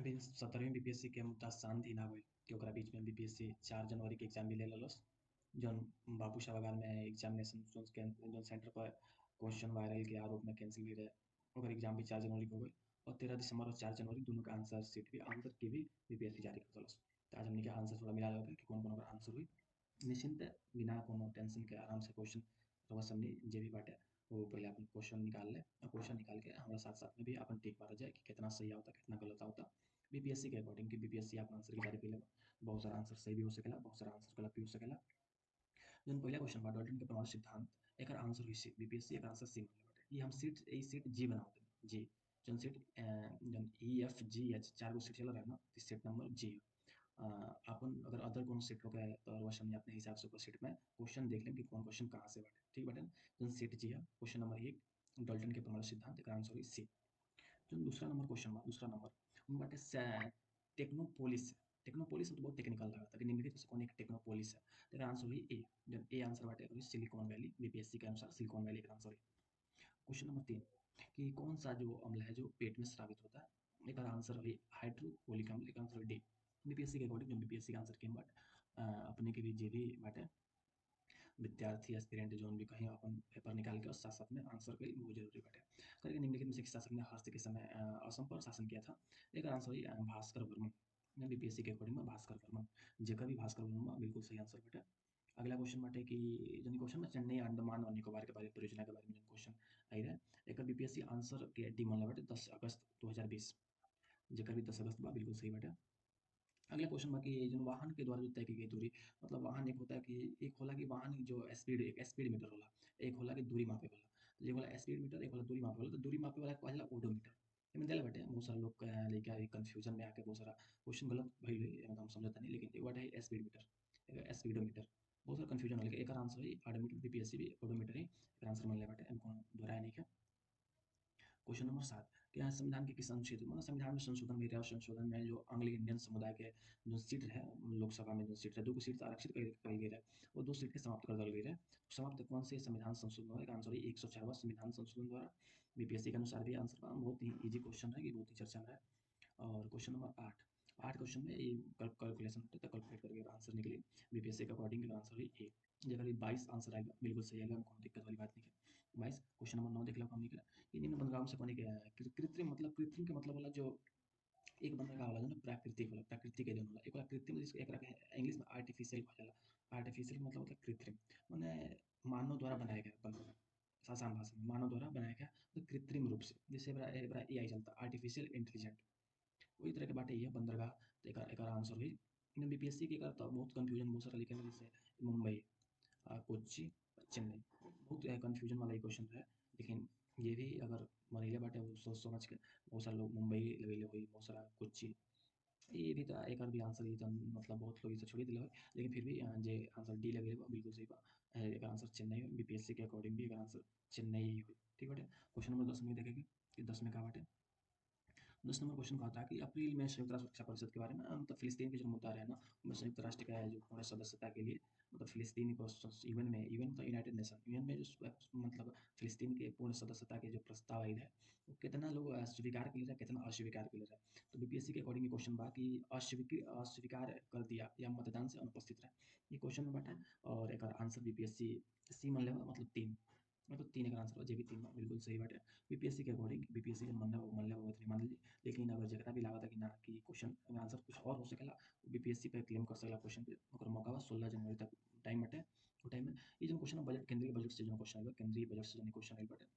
अभी 17वीं बीपीएससी के मुद्दा शांत ही ना होइल कि ओकरा बीच में बीपीएससी 4 जनवरी के एग्जाम भी ले लेलस। जौन बाबू सभागार में एग्जामिनेशन जौन सेंटर पर क्वेश्चन वायरल के आरोप में कैंसिल भी रहे, ओकर एग्जाम भी 4 जनवरी को हुई। और 13 दिसंबर और 4 जनवरी दोनों का आंसर सीट भी आंसर की भी बीपीएससी जारी कर देलस। तो आज हमने के आंसर थोड़ा मिला लेते कि कौन कौन ओकर आंसर हुई। निश्चिंत बिना कोनो टेंशन के आराम से क्वेश्चन रउआ सबनी जे भी बाटे वो पहले अपन क्वेश्चन निकाल ले और क्वेश्चन निकाल के हमारा साथ साथ में भी अपन टिक मारा जाए कि कितना सही आवता कितना गलत आवता बीपीएससी के अकॉर्डिंग कि बीपीएससी आपन आंसर की जारी कइले बा। बहुत सारा आंसर सही भी हो सकेला, बहुत सारा आंसर गलत भी हो सकेला। जौन पहिला क्वेश्चन बा डाल्टन के प्रमाण सिद्धांत, एकर आंसर हुई सी। बीपीएससी एकर आंसर सी मानले बाटे। ई हम सीट जी बनावत बानी जी। जौन सीट जौन ई एफ जी एच 4 गो सीट चल रहा है ना, तो सीट नंबर जी अपन अगर अदर कोनो सीट होके तो रउआ सबनी अपने हिसाब से ओकर सीट में क्वेश्चन देख लेम कि कौन क्वेश्चन कहाँ से बाटे, ठीक बाटे ना। जौन सीट जी है क्वेश्चन नंबर 1 डाल्टन के प्रमाण सिद्धांत, एकर आंसर हुई सी। जो दूसरा नंबर क्वेश्चन बा, दूसरा नंबर उनमें बाटे टेक्नोपोलिस। टेक्नोपोलिस तो बहुत टेक्निकल लगा था कि निम्नलिखित में से कौन एक टेक्नोपोलिस है। तो एकर आंसर हुई ए। जब ए आंसर बाटे हुई सिलिकॉन वैली, बीपीएससी के अनुसार सिलिकॉन वैली का आंसर हुई। क्वेश्चन नंबर 3 कि कौन सा जो अम्ल है जो पेट में स्रावित होता है, एकर आंसर हुई हाइड्रोक्लोरिक अम्ल, एकर आंसर हुई डी। बीपीएससी के अकॉर्डिंग जो बीपीएससी का आंसर के बट अपने के भी जे भी बाटे विद्यार्थी एस्पिरेंट जोन भी कहीं अपन पेपर निकाल के और साथ साथ में आंसर के वो जरूरी बाटे। करके निम्नलिखित में से किस शासक ने हर्ष के समय असम पर शासन किया था, एक आंसर हुई भास्कर वर्मन। बीपीएससी के अकॉर्डिंग में भास्कर वर्मन, जेकर भी भास्कर वर्मन बिल्कुल सही आंसर बाटे। अगला क्वेश्चन बाटे कि जन क्वेश्चन में चेन्नई अंडमान और निकोबार के बारे परियोजना के बारे में क्वेश्चन आई रहे, एक बीपीएससी आंसर के डी मानले बाटे 10 अगस्त 2020, जेकर भी 10 अगस्त बा बिल्कुल सही बाटे। अगला क्वेश्चन बाकी जो वाहन के द्वारा जो तय की गई दूरी, मतलब वाहन एक होता है कि एक होला कि वाहन जो स्पीड एक स्पीड मीटर होला, एक होला कि दूरी मापे वाला। तो एक होला स्पीड मीटर, एक होला दूरी मापे वाला। तो दूरी मापे वाला कहला ओडोमीटर। एमे देले बाटे बहुत सारा लोग लइका कंफ्यूजन में आके बहुत सारा क्वेश्चन गलत भइल मतलब हम समझत नहीं, लेकिन एक बाटे स्पीड मीटर, एक स्पीडोमीटर। बहुत सारा कंफ्यूजन होला। एकर आंसर है ओडोमीटर, बीपीएससी भी ओडोमीटर ही एकर आंसर मानले बाटे, एमे कोनो दोहराय नहीं है। क्वेश्चन नंबर 7 क्या संविधान के किस अनुच्छेद मतलब संविधान में संशोधन में रहा संशोधन में जो आंग्ल इंडियन समुदाय के जो सीट है लोकसभा में जो सीट है 2 सीट आरक्षित करी गई है, वो 2 सीट के समाप्त कर दिया गई है। समाप्त कौन से संविधान संशोधन द्वारा, आंसर है 104वां संविधान संशोधन द्वारा। बीपीएससी के अनुसार भी आंसर बहुत ही इजी क्वेश्चन है कि बहुत ही चर्चा में है। और क्वेश्चन नंबर 8 क्वेश्चन में ये कैलकुलेशन होते हैं, कैलकुलेट करके आंसर निकली। बीपीएससी के अकॉर्डिंग आंसर है ए। जगह 22 आंसर आएगा बिल्कुल सही आएगा, कोई दिक्कत वाली बात नहीं है। 22 क्वेश्चन नंबर 9 देख लो हम निकला। ये निम्न बंदरगाहों से पानी गया है कृत्रिम, मतलब कृत्रिम के मतलब वाला जो एक बंदरगाह वाला जो ना प्राकृतिक वाला, प्राकृतिक के जो वाला एक वाला कृत्रिम, जिसको एक रखा है इंग्लिश में आर्टिफिशियल कहा जाला। आर्टिफिशियल मतलब कृत्रिम, माने मानव द्वारा बनाया गया बंदरगाह। आसान भाषा में मानव द्वारा बनाया गया तो कृत्रिम रूप से, जैसे बड़ा एआई चलता आर्टिफिशियल इंटेलिजेंट, वही तरह के बाटे ये बंदरगाह। तो एक आंसर हुई बीपीएससी के करता बहुत कंफ्यूजन बहुत सारा लिखे में, जैसे मुंबई कोच्चि चेन्नई, बहुत कंफ्यूजन वाला ही क्वेश्चन है। लेकिन ये भी अगर मनैले बाटे वो सोच समझ के बहुत सारा लोग मुंबई लेवल हुई, बहुत सारा कोच्चि, ये भी तो एक भी आंसर ये तो मतलब बहुत लोग इसे छोड़ दिले हुए, लेकिन फिर भी जे आंसर डी लगे बिल्कुल सही बा। एक आंसर चेन्नई है बीपीएससी के अकॉर्डिंग भी एक आंसर चेन्नई ही हुई, ठीक बाटे। क्वेश्चन नंबर 10 में देखेंगे कि 10 में का बाटे। 10 नंबर क्वेश्चन कहता है कि अप्रैल में संयुक्त राष्ट्र सुरक्षा परिषद के बारे में मतलब फिलिस्तीन के जो मुद्दा रहे ना, उनमें संयुक्त राष्ट्र का जो पूर्ण सदस्यता के लिए मतलब फिलिस्तीन को यूएन में, यूएन तो यूनाइटेड नेशन, यूएन में जो मतलब फिलिस्तीन के पूर्ण सदस्यता के जो प्रस्ताव आई है वो कितना लोग स्वीकार कर ले रहे, कितना अस्वीकार कर ले रहे। तो बीपीएससी के अकॉर्डिंग क्वेश्चन बा कि अस्वीकार कर दिया या मतदान से अनुपस्थित रहे, ये क्वेश्चन में बाटे। और एक आंसर बीपीएससी सी मान लेगा, मतलब 3, मतलब 3 एक आंसर जे भी 3 बिल्कुल सही बाटे। बीपीएससी के अकॉर्डिंग बीपीएससी के मन ले वो इतनी मान ली, लेकिन अगर जकरा भी लागत है कि ना कि क्वेश्चन आंसर कुछ और हो सकेला, बीपीएससी पे क्लेम कर सकेला क्वेश्चन पे, ओकर मौका बा 16 जनवरी तक टाइम बाटे। वो टाइम में ये जो क्वेश्चन बजट केंद्रीय बजट से जो क्वेश्चन आएगा, केंद्रीय बजट से जो क्वेश्चन आएगा बाटे,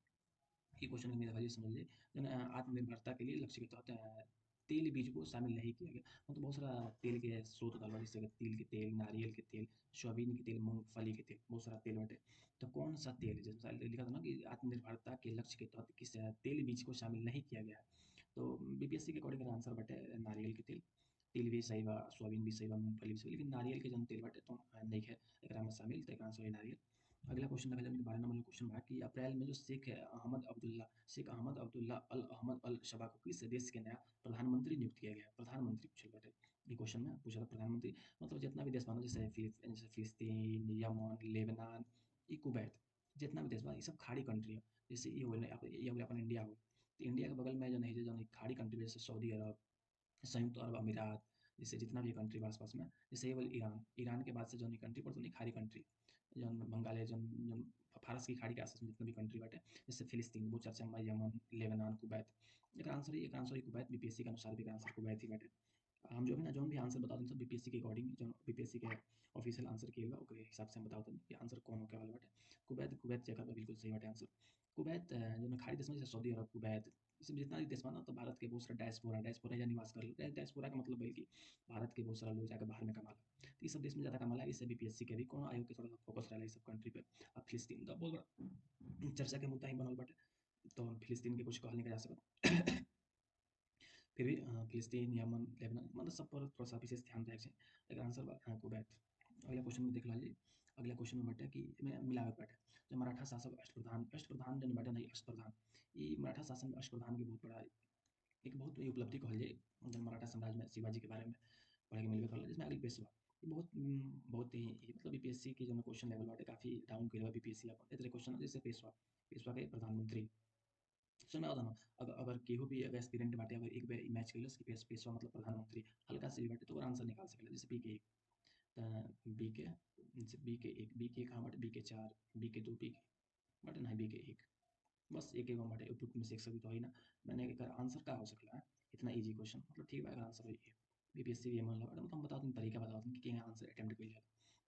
ये क्वेश्चन मेरा भाई समझ लीजिए जन आत्मनिर्भरता के लिए लक्ष्य के तहत तेल बीज को शामिल नहीं किया गया। मतलब बहुत सारा तेल के स्रोत डालवा, जैसे तिल के तेल, नारियल के तेल, सोयाबीन के तेल, मूंगफली के तेल, बहुत सारा तेल बाटे। तो कौन सा तेल, जैसे लिखा था ना कि आत्मनिर्भरता के लक्ष्य के तहत किस तेल बीज को शामिल नहीं किया गया है, तो बीपीएससी के अकॉर्डिंग आंसर बाटे नारियल के तेल। तिल भी सही बा, सोयाबीन भी सही बा, मूंगफली भी सही, लेकिन नारियल के जन तेल बाटे तो नहीं है एकरा में शामिल, तो एक आंसर है नारियल। अगला क्वेश्चन देखा जाए 12 नंबर क्वेश्चन बा कि अप्रैल में जो शेख अहमद अब्दुल्ला अल अहमद अल शबा को किस देश के नया प्रधानमंत्री नियुक्त किया गया है, प्रधानमंत्री पूछल बाटे। ये क्वेश्चन में पूछा था प्रधानमंत्री, मतलब जितना भी देश बा जैसे फिलिस्तीन, यमन, लेबनान, ई कुवैत, जितना भी देश बा ये सब खाड़ी कंट्री है। जैसे ये हो गया अपन इंडिया हो, तो इंडिया के बगल में जो नहीं जो खाड़ी कंट्री जैसे सऊदी अरब, संयुक्त अरब अमीरात, जैसे जितना भी कंट्री बा आस-पास में, जैसे ये वाला ईरान, ईरान के बाद से जौन ई कंट्री पड़त तनी खाड़ी कंट्री, जौन बंगाल जौन जौन फारस की खाड़ी के आस-पास में जितना भी कंट्री बाटे, जैसे फिलिस्तीन, बहुत चर्चा में बा, यमन, लेबनान, कुवैत। एकर आंसर ही कुवैत, बीपीएससी के अनुसार भी एकर आंसर कुवैत ही बाटे। हम जो है ना जौन भी आंसर बतावत सब बीपीएससी के अकॉर्डिंग, जौन बीपीएससी के ऑफिशियल आंसर किए बा ओकरे हिसाब से हम बतावत हनी कि आंसर कौन होखे वाला बाटे। कुवैत कुवैत जेकर बा बिल्कुल सही बाटे आंसर। कुवैत जौन खाड़ी देश में जैसे सऊदी अरब, कुवैत, ये सब जितना भी देश बा ना, तो भारत के बहुत सारा डायस्पोरा डायस्पोरा एजा निवास करेला। डायस्पोरा का मतलब भइल कि भारत के बहुत सारा लोग जाके बाहर में कमाला। तो ये सब देश में ज़्यादा कमाला, इससे बीपीएससी के भी कोनो आयोग के थोड़ा फोकस रहेला ये सब कंट्री पे। अब फिलिस्तीन तो बहुत बड़ा चर्चा के मुद्दा ही बनल बाटे, तो हम फिलिस्तीन के कुछ कहल नहीं जा सकत। फिर भी फिलिस्तीन, यमन, लेबनान मतलब सब पर थोड़ा सा विशेष ध्यान रहे के चाही। एकर आंसर बा कुवैत। अगला क्वेश्चन में देख लीजिए। अगला क्वेश्चन में बाटे कि एमे मिलावट बाटे। जो मराठा शासक अष्टप्रधान जौन बाटे ना, ई अष्टप्रधान, ई मराठा शासन में अष्टप्रधान के बहुत बड़ा एक बहुत बड़ी उपलब्धि कहल जाए। जौन मराठा साम्राज्य में शिवाजी के बारे में पढ़े के मिलबे करला, जिसमें अगली पेशवा, ये बहुत ही मतलब बीपीएससी के जौन क्वेश्चन लेवल बाटे काफ़ी डाउन कइले बा बीपीएससी आपन। ए तरह क्वेश्चन जैसे पेशवा, पेशवा के प्रधानमंत्री। समझ में आवता ना? अगर केहू भी अगर एस्पिरेंट बाटे, अगर एक बेर मैच कइलस कि पेशवा मतलब प्रधानमंत्री, हल्का से भी बाटे तो ओकर आंसर निकाल सकेला। जैसे बी के 1, बी के, बी के 1, बी के कहाँ बाटे, बी के 4, बी के 2, बी के बाटे ना, बी के 1, बस एक एगो बाटे, उपयुक्त में से एक सभी तो है ना। मैंने एकर आंसर का हो सकेला है? इतना ईजी क्वेश्चन, मतलब ठीक बा, एकर आंसर होई ए। बीपीएससी भी मन लगा, मतलब हम बतावत हनी तरीका बतावत हनी कि केना आंसर अटेम्प्ट कइल जाला।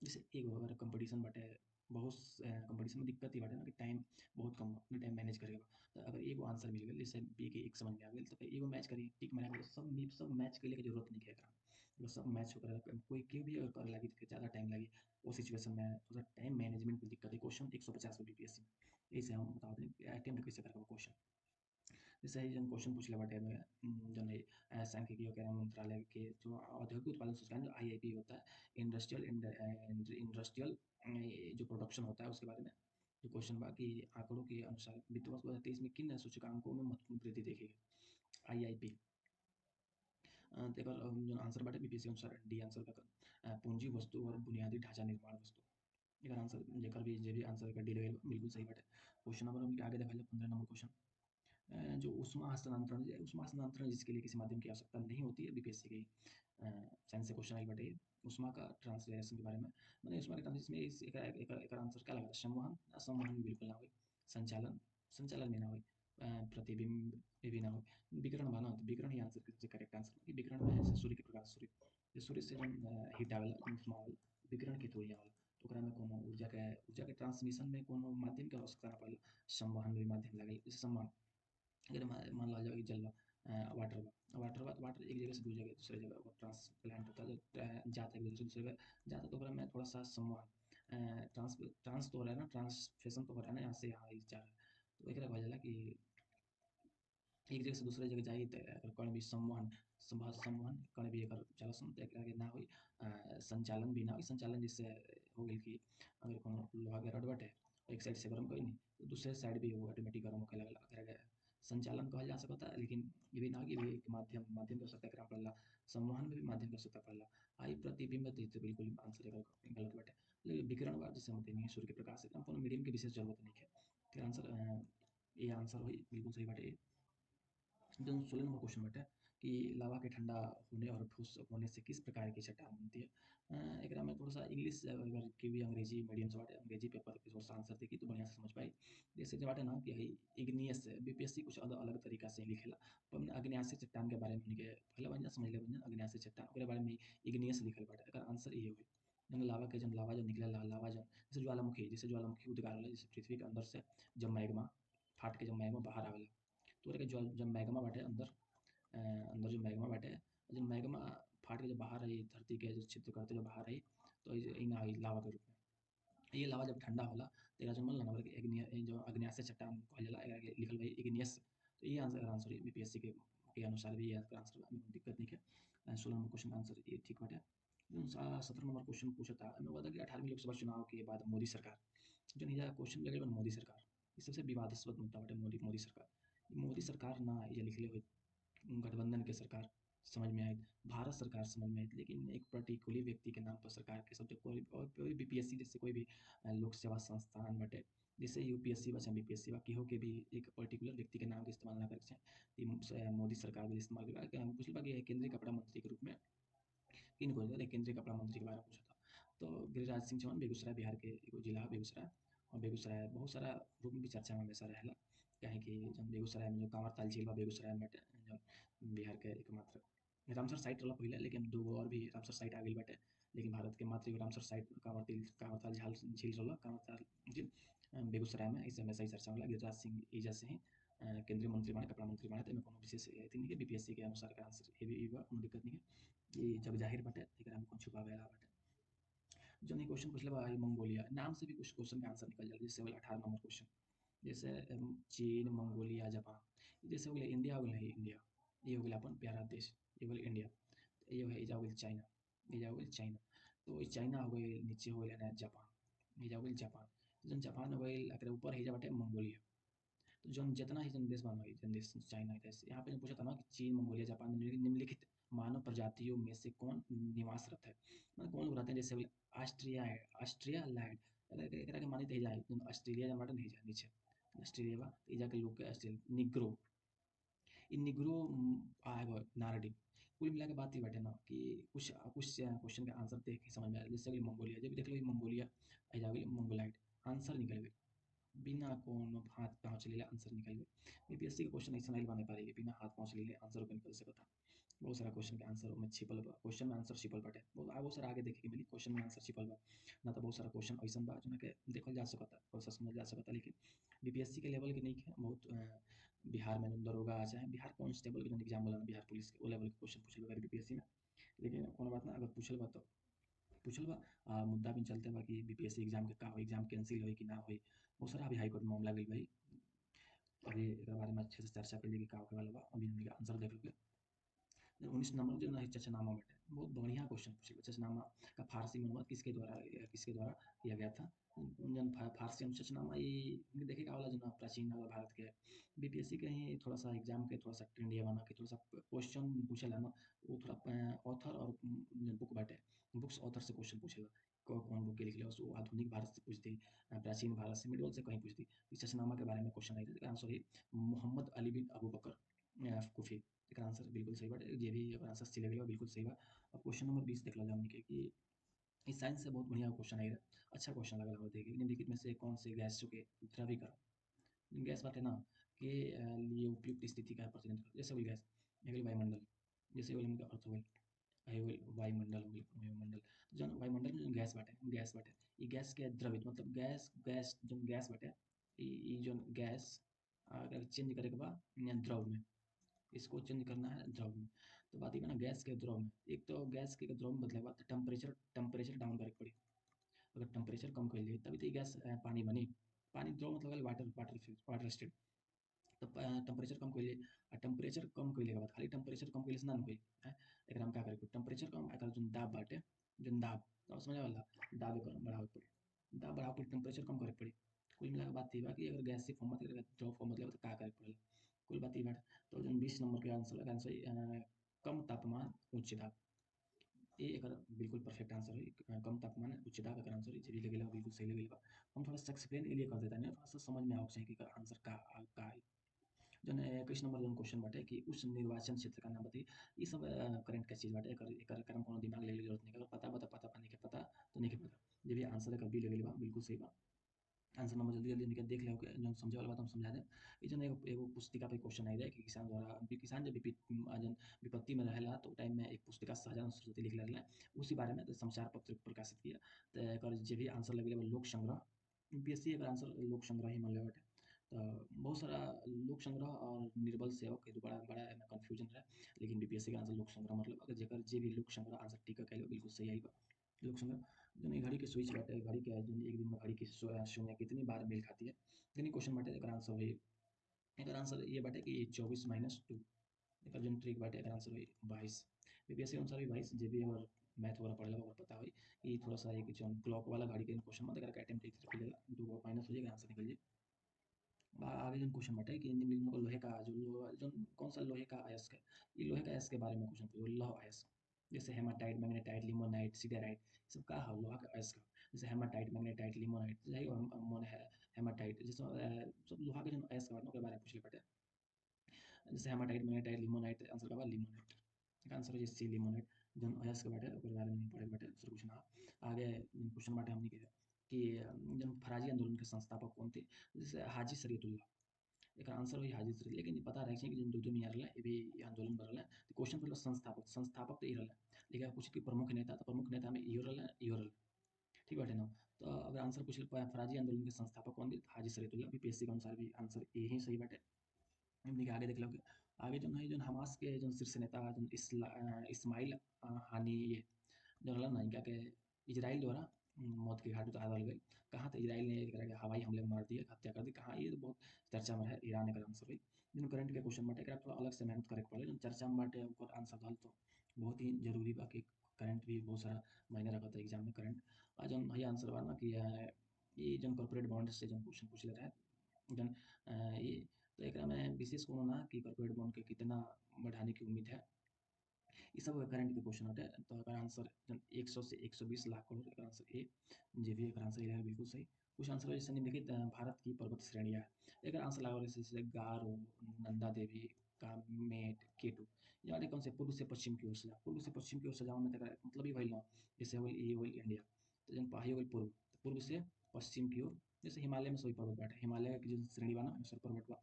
जैसे एगो अगर कॉम्पिटिशन बाटे, बहुत कॉम्पिटिशन में दिक्कत ई बाटे ना कि टाइम बहुत कम बा, उतने टाइम मैनेज करे के बा। तो अगर एगो आंसर मिल गेल, जैसे बी के 1 समझ में आ गेल, तो फिर एगो मैच करी, टिक मारे के सब मैच कइले के जरूरत नइखे एकरा। अगर सब मैच होकर कोई केहू भी अगर करे लागी तो फिर ज़्यादा टाइम लागी। वो सिचुएशन में थोड़ा टाइम मैनेजमेंट में दिक्कत है। क्वेश्चन 150 पे बीपीएससी में, ऐसे हम बतावत हनी कि अटेम्प्ट कैसे करबा क्वेश्चन। जैसे ही जन क्वेश्चन पूछले बाटे में, जन है सांख्यिकी वगैरह मंत्रालय के जो औद्योगिक उत्पादन सूचकांक जो आईआईपी होता है, इंडस्ट्रियल जो प्रोडक्शन होता है उसके बारे में जो क्वेश्चन बा कि आंकड़ों के अनुसार वित्त वर्ष 2023 में किन सूचकांकों में महत्वपूर्ण वृद्धि देखी गई। आईआईपी एकर जो आंसर बाटे बीपीएससी के अनुसार डी आंसर का पूंजी वस्तु और बुनियादी ढांचा निर्माण वस्तु। एकर आंसर जेकर भी जे भी आंसर का डी लगेल बिल्कुल सही बाटे। क्वेश्चन नंबर हमके आगे देखल जाए 15 नंबर क्वेश्चन। जो ऊष्मा हस्तांतरण जिसके लिए किसी माध्यम की आवश्यकता नहीं होती है, बीपीएससी की साइंस से क्वेश्चन आई बाटे ये। ऊष्मा का ट्रांसलेशन के बारे में, माने ऊष्मा के ट्रांसलेशन में एकर आंसर क्या लगा? संवहन, संवहन भी बिल्कुल ना होई। संचालन, संचालन भी ना होई। प्रतिबिंब ये भी ना होई। विकिरण बा ना, तो विकिरण ही आंसर के सबसे करेक्ट आंसर बा कि विकिरण में जैसे सूर्य के प्रकाश, सूर्य से जौन हीट आवेला, जौन ऊष्मा आवेला, विकिरण के थ्रू ही आवेला। तो ओकरा में कोनो ऊर्जा के ट्रांसमिशन में कोनो माध्यम के आवश्यकता ना पड़ेला। संवहन भी माध्यम लागेला। जैसे संवहन अगर मान ला जाए कि जल बा, वाटर बा, वाटर एक जगह से दूसरे जगह वो ट्रांसप्लांट होता है, जब जाता है एक जगह से दूसरे जगह जाता है, तो ओकरा में थोड़ा सा संवहन ट्रांस तो हो रहा है ना, ट्रांसफेशन तो हो रहा है ना, यहाँ से यहाँ जा रहा है। तो एकरा कहल जाला कि एक जगह से दूसरे जगह जाई तो एकर कौनो भी संवहन कौनो भी एकर चलसन तो एकरा के ना होई। संचालन भी ना होई। संचालन जैसे हो गेल कि अगर कोनो लोहा के रड बाटे, एक साइड से गरम कइनी तो दूसरे साइड भी वो ऑटोमेटिक गरम होखे लागेला, एकरा के संचालन कहल जा सकता है। लेकिन ये भी ना कि भी एक माध्यम के आवश्यकता एकरा पड़ेला। संवहन में भी माध्यम के आवश्यकता पड़ेला। आई प्रतिबिंब तो बिल्कुल आंसर एकर गलत बाटे। लेकिन विकिरण बा जैसे हम बतइनी सूर्य के प्रकाश से एकदम कोनो मीडियम के विशेष जरूरत नइखे। तो आंसर ये आंसर होई बिल्कुल सही बाटे। जो 16 नंबर क्वेश्चन बाटे कि लावा के ठंडा होने और ठोस होने से किस प्रकार की चट्टान बनती है। एकरा में थोड़ा सा इंग्लिश अगर के भी अंग्रेजी मीडियम से बाटे, अंग्रेजी पेपर पे थोड़ा सा आंसर देखी तो बढ़िया से समझ पाई। जैसे जो बाटे ना कि हई इग्नियस बीपीएससी कुछ अलग अलग तरीका से लिखेला। तो हमने अग्न्यासी चट्टान के बारे में हमनी के पहले बढ़िया समझ ले बढ़िया अग्न्यासी चट्टान ओकरे बारे में इग्नियस लिखल बाटे। एकर आंसर इहे होई। जौन लावा जौन निकलेला, लावा जौन जैसे ज्वालामुखी उद्गार होला, जैसे पृथ्वी के अंदर से जब मैग्मा फाट के जब मैग्मा बाहर आवेला, तो ओकरा के जब मैग्मा बाटे अंदर, अंदर जो मैग्मा बाटे, जब मैग्मा फाट के जब बाहर आई धरती के जो छिद्र करते जब बाहर आई, तो ई ना आई लावा के रूप में। ये लावा जब ठंडा होला तो एकरा जौन बनला ना, ओकरा के जो अग्न्याशय चट्टान कहल जाला, एकरा के लिखल बा इग्नियस। तो ये आंसर बीपीएससी के अनुसार भी ये आंसर बा, एमे दिक्कत नइखे। 16 नंबर क्वेश्चन का आंसर ये ठीक बाटे। 17 नंबर क्वेश्चन पूछता एमे बता कि 18वीं लोकसभा चुनाव के बाद मोदी सरकार, जौन एइजा क्वेश्चन लगल बा मोदी सरकार, ये सबसे विवादास्पद मुद्दा बाटे मोदी सरकार। मोदी सरकार ना एइजा लिखले होई, गठबंधन के सरकार समझ में आई, भारत सरकार समझ में आई, लेकिन एक पर्टिकुलर व्यक्ति के नाम पर सरकार के शब्द कोई और कोई बीपीएससी जैसे कोई भी लोक सेवा संस्थान बाटे, जैसे यूपीएससी बा चाहे बीपीएससी बा केहू के भी एक पर्टिकुलर व्यक्ति के नाम के इस्तेमाल ना करे चाहे मोदी सरकार भी इस्तेमाल करेगा पूछल बा कि केंद्रीय कपड़ा मंत्री के रूप में किन को केंद्रीय कपड़ा मंत्री के बारे में पूछा था। तो गिरिराज सिंह चौहान बेगूसराय बिहार के एगो जिला बेगूसराय, और बेगूसराय बहुत सारा रूप में भी चर्चा में हमेशा रहेला काहे कि जब बेगूसराय में जो कांवरताल झील बा बेगूसराय में बाटे, जौन बिहार के एकमात्र रामसर साइट रहला पहिले, लेकिन दूगो और भी रामसर साइट आ गइल बाटे, लेकिन भारत के मात्र एगो रामसर साइट कांवरताल झील रहला, कांवरताल झील बेगूसराय में। इसे हमेशा ही चर्चा होला। गिरिराज सिंह एजा से ही केंद्रीय मंत्री बने, कपड़ा मंत्री बने, तो एमे कोनो विशेष अथी नहीं है। बीपीएससी के अनुसार का आंसर ये भी बा, कोनो दिक्कत नहीं है। ये जग जाहिर बाटे, एकरा में कौन छुपावे वाला बाटे। जौन ई क्वेश्चन पूछले बा ई मंगोलिया नाम से भी कुछ क्वेश्चन का आंसर निकल जाला। जैसे हो 18 नंबर क्वेश्चन, जैसे चीन, मंगोलिया, जापान। जैसे हो गेलै इंडिया, हो गेलै इंडिया, ये हो गेलै अपन प्यारा देश, ये हो गेलै इंडिया। ये है एजा हो गेल चाइना, एजा हो गेल चाइना। तो ई चाइना हो गइल, नीचे हो गेलै जापान, एजा हो गेल जापान। जौन जापान हो गइल, एकरा ऊपर एजा बाटे मंगोलिया। तो जौन जितना ही जौन देश बना है, जौन देश चाइना के देश, यहाँ पे पूछा था ना कि चीन, मंगोलिया, जापान में निम्नलिखित मानव प्रजातियों में से कौन निवासरत है, मतलब कौन लोग रहते हैं। जैसे ऑस्ट्रिया है, ऑस्ट्रिया लैंड, एकरा के माने जाए जौन ऑस्ट्रेलिया जौन बाटे नहीं जाए नीचे ऑस्ट्रेलिया बा, तो एजा के लोग के ऑस्ट्रेलिया निग्रो, इ निग्रो एगो नारडी। कुल मिला के बात ये बाटे ना कि कुछ कुछ क्वेश्चन का आंसर देख के समझ में आया। जैसे हो गेल मंगोलिया, जब भी देख लो मंगोलिया, एजा हो गेल मंगोलाइड, आंसर निकल गइल बिना कोनो हाथ पाँव चलेले आंसर निकल गइल। बीपीएससी के क्वेश्चन ऐसा नहीं बने पारी कि बिना हाथ पाँव चलेले आंसर ओके निकल सकता। बहुत सारा क्वेश्चन के आंसर ओमे छिपल बा, क्वेश्चन में आंसर छिपल बाटे। बहुत सारा आगे देखे के मिली, क्वेश्चन में आंसर छिपल बा ना, तो बहुत सारा क्वेश्चन ऐसन बा जोना के देखल जा सकता और समझ जा सकता, लेकिन बीपीएससी के लेवल के नहीं है। बहुत बिहार में जौन दरोगा चाहे बिहार कांस्टेबल के जौन एग्जाम होला, बिहार पुलिस के, वो लेवल के क्वेश्चन पूछल बा बीपीएससी में। लेकिन कोनो बात ना, अगर पूछल बा तो पूछल बा। मुद्दा भी चलते बा कि बीपीएससी एग्जाम के का होई, एग्जाम कैंसिल होई कि ना होई। बहुत सारा अभी हाईकोर्ट में मामला गइल भाई, अभी एकरा बारे में अच्छे से चर्चा कइले कि का होखे वाला बा। अभी हमनी के आंसर देख लेबे। 19 नंबर जो है चचनामा बाटे, बहुत बढ़िया क्वेश्चन पूछल बा। चचनामा का फारसी में अनुवाद किसके द्वारा किया गया था। जौन फारसी चचनामा ये देखे का वाला जो प्राचीन नगर भारत के बीपीएससी के ही थोड़ा सा एग्जाम के थोड़ा सा ट्रेंड ये बना कि थोड़ा सा क्वेश्चन पूछेला ना, वो थोड़ा ऑथर और बुक बाटे, बुक्स ऑथर से क्वेश्चन पूछेला। कौन बुक के लिखले बस वो आधुनिक भारत से पूछती, प्राचीन भारत से, मिडल से कहीं पूछती। इस चचनामा के बारे में क्वेश्चन आई था। आंसर है मोहम्मद अली बिन अबू बकर कुफी। एकर आंसर बिल्कुल सही बाटे, जे भी एकर आंसर सिलेक्ट बा बिल्कुल सही बा। अब क्वेश्चन नंबर 20 देख लो हमनी के कि इस साइंस से बहुत बढ़िया क्वेश्चन आई रहा। अच्छा क्वेश्चन लगल हमरा देखे। निम्नलिखित में से कौन से गैसों के द्रवीकरण गैस बाटे ना के लिए उपयुक्त स्थिति का प्रतिनिधित्व। जैसे हो गइल गैस, हो गेल वायुमंडल, जैसे हो गेल हमनी के अर्थ हो गइल, हो गेल वायुमंडल, हो गेल वायुमंडल। तो जौन वायुमंडल में जौन गैस बाटे ई गैस के द्रवित मतलब गैस गैस जौन गैस बाटे ई जौन गैस अगर चेंज करे के बा द्रव में, इसको चेंज करना है द्रव में। तो बात ये बा ना गैस के द्रव में, एक तो गैस के द्रव में बदले के बाद टेम्परेचर डाउन करे के पड़ी। अगर टेम्परेचर कम कइल जाई तभी तो ई गैस पानी बनी। पानी द्रव मतलब हो गेल वाटर स्टेट। तो टेम्परेचर कम कइले, टेम्परेचर कम कइले के बाद खाली टेम्परेचर कम कइले से ना होई। एकरा में का करे के टेम्परेचर कम, एकर जौन दाब बाटे, जौन दाब समझ में आवला, दाब एकर बढ़ावे के पड़ी। दाब बढ़ावे के पड़ी, टेम्परेचर कम करे के पड़ी। कुल मिला के बात ये बा कि अगर गैसीय फॉर्म में द्रव फॉर्म मतलब तो का करे के पड़ेला। कुल बात ये बाटे। तो जौन 20 नंबर के आंसर कम तापमान उच्च दाब, ये एकर बिल्कुल परफेक्ट आंसर है। कम तापमान उच्च दाब एकर आंसर है। जे भी लगेला बिल्कुल सही लगेला। हम थोड़ा सा एक्सप्लेन एलिये कर देतानी, थोड़ा सा समझ में आवे चाहिए कि एकर आंसर का है। जौन 21 नंबर जौन क्वेश्चन बाटे कि उस निर्वाचन क्षेत्र का नाम बताइए। ये सब करंट का चीज़ बाटे, एकर में कोनो दिमाग लेवे के जरूरत नहीं है। अगर पता बा नइखे पता तो नइखे पता। जे भी आंसर एकर बी लगेले बा बिल्कुल सही बा। आंसर नंबर जल्दी हमनी के देख लेओ के जौन समझे वाला बात हम समझा देम। ई जौन एगो पुस्तिका पे क्वेश्चन आई रहे कि किसान द्वारा किसान जब जौन विपत्ति में रहेला तो उ टाइम में एक पुस्तिका सहजानंद सरस्वती लिखले रहले, उसी बारे में समाचार पत्र प्रकाशित किया। तो एकर जे भी आंसर लगेले बा लोक संग्रह। बीपीएससी एकर आंसर लोक संग्रह ही मानले बाटे। तो बहुत सारा लोक संग्रह और निर्बल सेवक के बड़ा बड़ा एमे कन्फ्यूजन रहे, लेकिन बीपीएससी के आंसर लोक संग्रह मतलब अगर जेकर जे भी लोक संग्रह आंसर टिक कइले बिल्कुल सही आइल बा। लोक संग्रह जौन घड़ी के स्विच बाटे, घड़ी के जौन एक दिन में घड़ी की शून्य कितनी बार मेल खाती है, यानी क्वेश्चन बाटे एकर आंसर होई। एकर आंसर ये बाटे कि 24 माइनस 2। एकर जौन ट्रिक बाटे एकर आंसर होई 22। बीपीएससी के अनुसार भी 22। जे भी अगर मैथ वगैरह पढ़ेला ओकरा पता होई। ई थोड़ा सा एक जौन क्लॉक वाला घड़ी के क्वेश्चन मत एकरा के अटेम्प्ट एक तरफ मिलेला, 2 माइनस हो जाएगा आंसर निकल जाई। आगे जौन क्वेश्चन बाटे कि निम्नलिखित में लोहे का जौन कौन सा लोहे का अयस्क है। ये लोहे का अयस्क के बारे में क्वेश्चन पूछो, लौह अयस्क। जैसे हेमाटाइट, मैग्नेटाइट, लिमोनाइट, सिडेराइट, सब का है लोहा का अयस्क है। जैसे हेमाटाइट, मैग्नेटाइट, लिमोनाइट, हेमाटाइट जैसे सब लोहा के जो अयस्क बाटे ओकरे बारे में पूछले बाटे, जैसे हेमाटाइट, मैग्नेटाइट, लिमोनाइट, आंसर का बा लिमोनाइट। एक आंसर हो सी लिमोनाइट जौन अयस्क बाटे ओकरे बारे में पढ़े बाटे दूसरा क्वेश्चन। आगे क्वेश्चन बाटे हमनी के कि जौन फराजी आंदोलन के संस्थापक कौन थे, जैसे हाजी शरीयतुल्लाह। एक आंसर हुई हाजी शरीयत, लेकिन पता रहे कि जो दो मियाँ रहला ये भी आंदोलन कर रहला। तो क्वेश्चन पहले संस्थापक, संस्थापक तो ये रहला, लेकिन पूछ कि प्रमुख नेता, तो प्रमुख नेता में इहो रहला, इहो रहला, ठीक बाटे ना। तो अगर आंसर पूछ फराजी आंदोलन के संस्थापक कौन थे, हाजी शरीयतुल्लाह। बीपीएससी के अनुसार भी आंसर यही सही बाटे। हमनी के आगे देख लो कि आगे जो है जो हमास के जो शीर्ष नेता जो इस्माइल हानिये जो रहला ना, इनका के इजराइल द्वारा मौत के घाट उतार दिया गई। कहाँ था इजराइल ने एक तरह के हवाई हमले में मार दिया, हत्या कर दी, कहाँ, ये तो बहुत चर्चा में है, ईरान एक आंसर हुई। जिन करंट के क्वेश्चन बाटे एकरा थोड़ा अलग से मेहनत करे के पड़े, जो चर्चा में बाटे ओकर आंसर दल तो बहुत ही जरूरी बा कि करंट भी बहुत सारा मायने रखता है एग्जाम में करंट। आ जौन है आंसर बा ना कि ये जौन कॉर्पोरेट बॉन्ड से जौन क्वेश्चन पूछले रहे जौन ये, तो एकरा में विशेष कोनो ना कि कॉर्पोरेट बॉन्ड के कितना बढ़ाने की उम्मीद है, ये सब करंट के क्वेश्चन होते हैं। तो अगर आंसर 100 से 120 लाख करोड़, एक आंसर ए जे भी एक आंसर ये बिल्कुल सही। कुछ आंसर जैसे निम्नलिखित भारत की पर्वत श्रेणियाँ है, एक आंसर लगा जैसे गारो, नंदा देवी, कामेट, केटू। यार कौन से पूर्व से पश्चिम की ओर से, पूर्व से पश्चिम की ओर से जाओ में तक मतलब ये भइल ना, जैसे होल ये होल इंडिया, तो जन पाही होल पूर्व, तो पूर्व से पश्चिम की ओर, जैसे हिमालय में सभी पर्वत बाटे, हिमालय की जो श्रेणी बा ना सर पर्वत बा।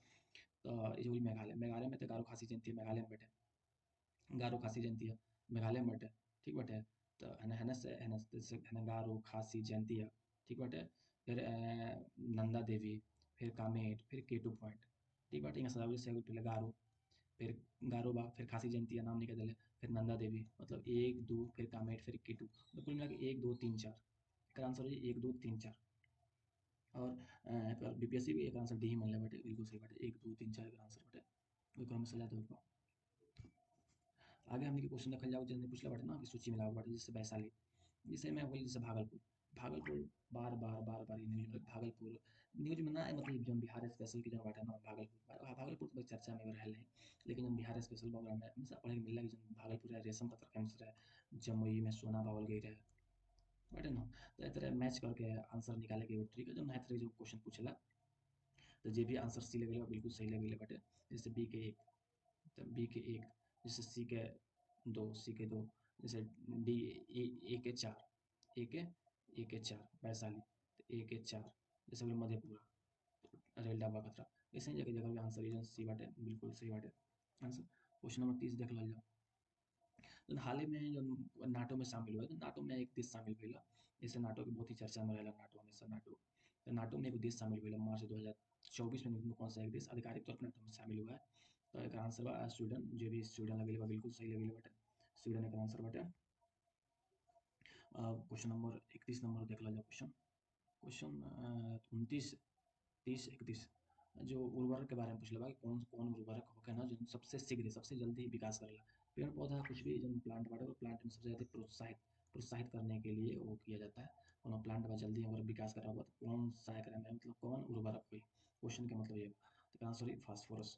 तो ये होल मेघालय, मेघालय में तो गारो खासी जयंती मेघालय में बैठे, गारो खासी जयंतिया मेघालय में बाटे, ठीक बाटे। तो हने गारो खासी जयंतिया, ठीक बाटे। फिर नंदा देवी, फिर कामेट, फिर केटू पॉइंट, ठीक बाटे। यहाँ सजावली से पहले गारो, फिर गारो बा, फिर खासी जयंतिया नाम निकल दिले, फिर नंदा देवी, मतलब एक दो, फिर कामेट, फिर केटू, तो कुल मिला के एक दो तीन चार। इसका आंसर हो एक दो तीन चार। और बीपीएससी भी एक आंसर डी ही मान ले बाटे, बिल्कुल सही बाटे, एक दो तीन चार का आंसर बाटे, कोई क्रम सजा दो। आगे हमने के क्वेश्चन देखल जाओ जैसे पूछला बाटे ना कि सूची मिलाओ बाटे, जैसे वैशाली, जैसे मैं बोली जैसे भागलपुर, भागलपुर बार बार बार बार न्यूज में भागलपुर, न्यूज में ना मतलब जो बिहार स्पेशल की जो बाटे ना भागलपुर, भागलपुर तो चर्चा में रहे नहीं, लेकिन जो बिहार स्पेशल प्रोग्राम में हमेशा पढ़े के मिलला कि जो भागलपुर है रेशम पत्थर फेमस रहे, जमुई में सोना पावल गई रहे बाटे ना। तो इस तरह मैच करके आंसर निकाले के ट्रिक है, जो नए तरह जो क्वेश्चन पूछेला, तो जे भी आंसर सी लेवल बिल्कुल सही लेवल बाटे। जैसे बी के एक, तो बी के एक, जैसे सी के दो, सी के दो, जैसे डी ए के चार, ए के चार वैशाली, तो ए के चार, जैसे बोले मधेपुरा, रेल डब्बा खतरा, ऐसे ही जगह जगह के आंसर ये सी बाटे, बिल्कुल सही बाटे आंसर। क्वेश्चन नंबर 30 देख लो। तो हाल ही में जो नाटो में शामिल हुआ, तो नाटो में एक देश शामिल हुआ, जैसे नाटो की बहुत ही चर्चा में रहेला नाटो हमेशा, नाटो, तो नाटो में एक देश शामिल हुआ मार्च 2024 में, कौन सा एक देश आधिकारिक तौर पर नाटो में शामिल हुआ है। तो एक आंसर बा स्वीडन, जो भी स्वीडन लगेगा बिल्कुल सही लगेगा बेटा, स्वीडन एक आंसर बाटे। क्वेश्चन नंबर 31 नंबर देख लो क्वेश्चन, क्वेश्चन 29, 30, 31, जो उर्वरक के बारे में पूछ लेगा कि कौन कौन उर्वरक होके ना जो सबसे शीघ्र सबसे जल्दी विकास करेला। पेड़ पौधा कुछ भी जो प्लांट बाटे वो प्लांट में सबसे ज़्यादा प्रोत्साहित करने के लिए वो किया जाता है। कोनो प्लांट में जल्दी अगर विकास करा हुआ तो कौन सा एकरा में मतलब कौन उर्वरक हुई, क्वेश्चन का मतलब ये। तो आंसर है phosphorus.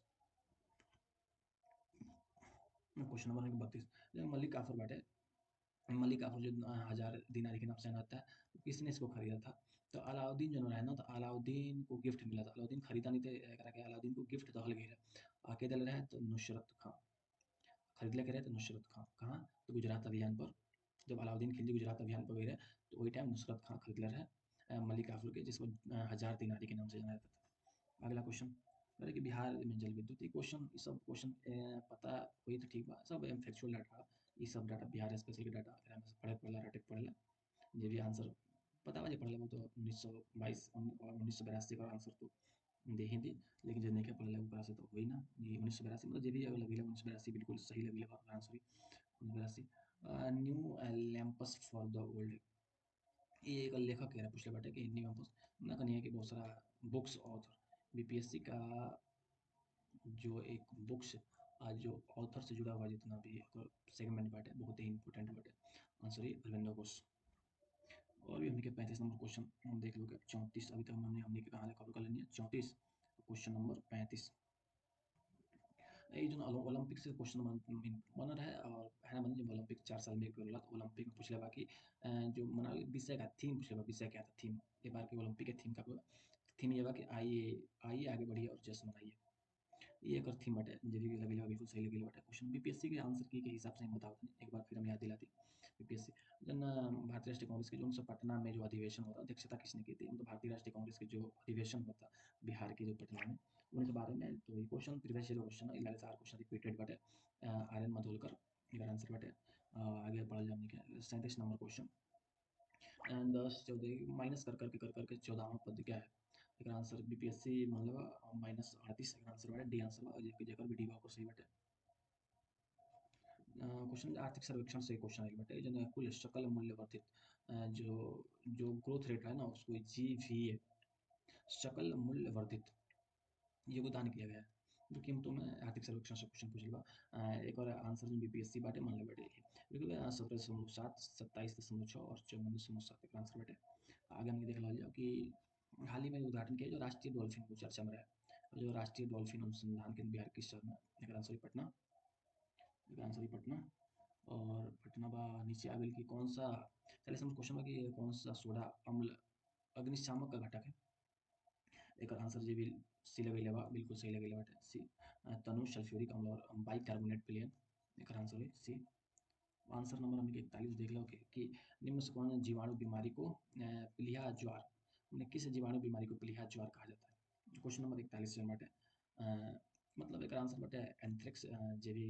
Question number 32, Malik Kafur बाटे, मलिक काफूर जो 1000 दिनार के नाम से आता है, तो किसने इसको खरीदा था। तो अलाउद्दीन जो है ना, तो अलाउद्दीन को गिफ्ट मिला था, अलाउद्दीन खरीदा नहीं थे एकरा के, अलाउद्दीन को गिफ्ट दहल गई रहे। आके दल रहे तो नुसरत खां खरीद लेके रहे, तो नुसरत खां कहाँ, तो गुजरात अभियान पर, जब अलाउद्दीन खिलजी गुजरात अभियान पर गए रहे, तो वही टाइम नुसरत खां खरीद ले रहे मलिक काफूर के, जिसको 1000 दिनारी के नाम से जाना जाता था। अगला क्वेश्चन अरे कि बिहार में जल विद्युत, ये क्वेश्चन ये सब क्वेश्चन पता हुई तो ठीक बा, सब फैक्चुअल डाटा, ये सब डाटा बिहार स्पेशल के डाटा एकरा में से पढ़े पड़ेला, रटे पड़ेला। जे भी आंसर पता बा जे पढ़ले तो 1922 और 1982 का आंसर तो दे ही दी, लेकिन जो नहीं पढ़ले ओकरा से तो होई ना। ये 1982 मतलब जे भी अगर लगेला 1982 बिल्कुल सही लगेला answer 1982। New LAMPS for the world, ये एक लेखक कह रहा पूछले बाटे कि न्यू लैंपस ना कनिए कि बहुत सारा बुक्स ऑथर बीपीएससी का जो एक बुक्स जो ऑथर से जुड़ा हुआ जितना भी सेगमेंट बाटे बहुत ही इंपॉर्टेंट बाटे, आंसर ही अरविंदो घोष। और भी हमने के 35 नंबर क्वेश्चन हम देख लो, 34 अभी तक हमने कहा कवर कर लेनी है, 34 क्वेश्चन नंबर 35, ये जो ओलंपिक से क्वेश्चन बन रहा है और है ना, जब ओलंपिक 4 साल में एक बार होला, तो ओलंपिक में पूछ लेगा कि जो मना विषय का थीम पूछ लेगा, विषय क्या था थीम, ये बार के ओलंपिक के थीम का थीम ये बा कि आइए आइए आगे बढ़िए और जश्न मनाइए। ये एक और थीम बाटे जे भी लगेला बिल्कुल सही लगेला बाटे। क्वेश्चन बीपीएससी के आंसर की के हिसाब से हम बतावत हनी, एक बार फिर हम याद दिला दी। बीपीएससी जन भारतीय राष्ट्रीय कांग्रेस के जो उनसे पटना में जो अधिवेशन होता अध्यक्षता किसने की थी, मतलब भारतीय राष्ट्रीय कांग्रेस के जो अधिवेशन होता बिहार के जो पटना में, उनके बारे में। तो ये क्वेश्चन प्रीवियस ईयर क्वेश्चन है, लगातार क्वेश्चन रिपीटेड बाटे। आर्यन मधोलकर एकर आंसर बाटे। आगे पढ़ल जाए हमनी के 37 नंबर क्वेश्चन। 10 14 माइनस कर करके 14वां पद क्या है। एकर आंसर बीपीएससी मतलब -38 एकर आंसर बाटे, डी आंसर बा जेकर भी डी बा ओकर सही बाटे। क्वेश्चन आर्थिक सर्वेक्षण से क्वेश्चन आइल बाटे जौन कुल सकल मूल्य वर्धित जो जो ग्रोथ रेट है ना उसको जीवीए सकल मूल्य वर्धित योगदान किया गया है जो कीमतों में आर्थिक सर्वेक्षण से क्वेश्चन पूछल बा। एक और आंसर जो बीपीएससी बाटे मान ले बाटे बिल्कुल 17.7 27.6 और 54.7 का आंसर बाटे। आगे हम देख ला जाओ कि हाल ही में उद्घाटन किया जो राष्ट्रीय डॉल्फिन को चर्चा में रहा, जो राष्ट्रीय डॉल्फिन अनुसंधान केंद्र बिहार के शहर में, एक आंसर पटना, एक आंसर पटना। और पटना बा नीचे आ गई कि कौन सा, चलिए हम क्वेश्चन बा कि कौन सा सोडा अम्ल अग्निशामक का घटक है। एक आंसर जे भी सी लगेले बा बिल्कुल सही लगेले बाटे सी तनु सल्फ्यूरिक अम्ल और बाइकार्बोनेट विलयन, एक आंसर है सी। आंसर नंबर हमने 41 देख लो कि निम्न से कौन जीवाणु बीमारी को पीलिया ज्वार, उन्हें किस जीवाणु बीमारी को पीलिया ज्वार कहा जाता है। क्वेश्चन नंबर 41 जो बाटे मतलब एक आंसर बाटे एंथ्रेक्स जे भी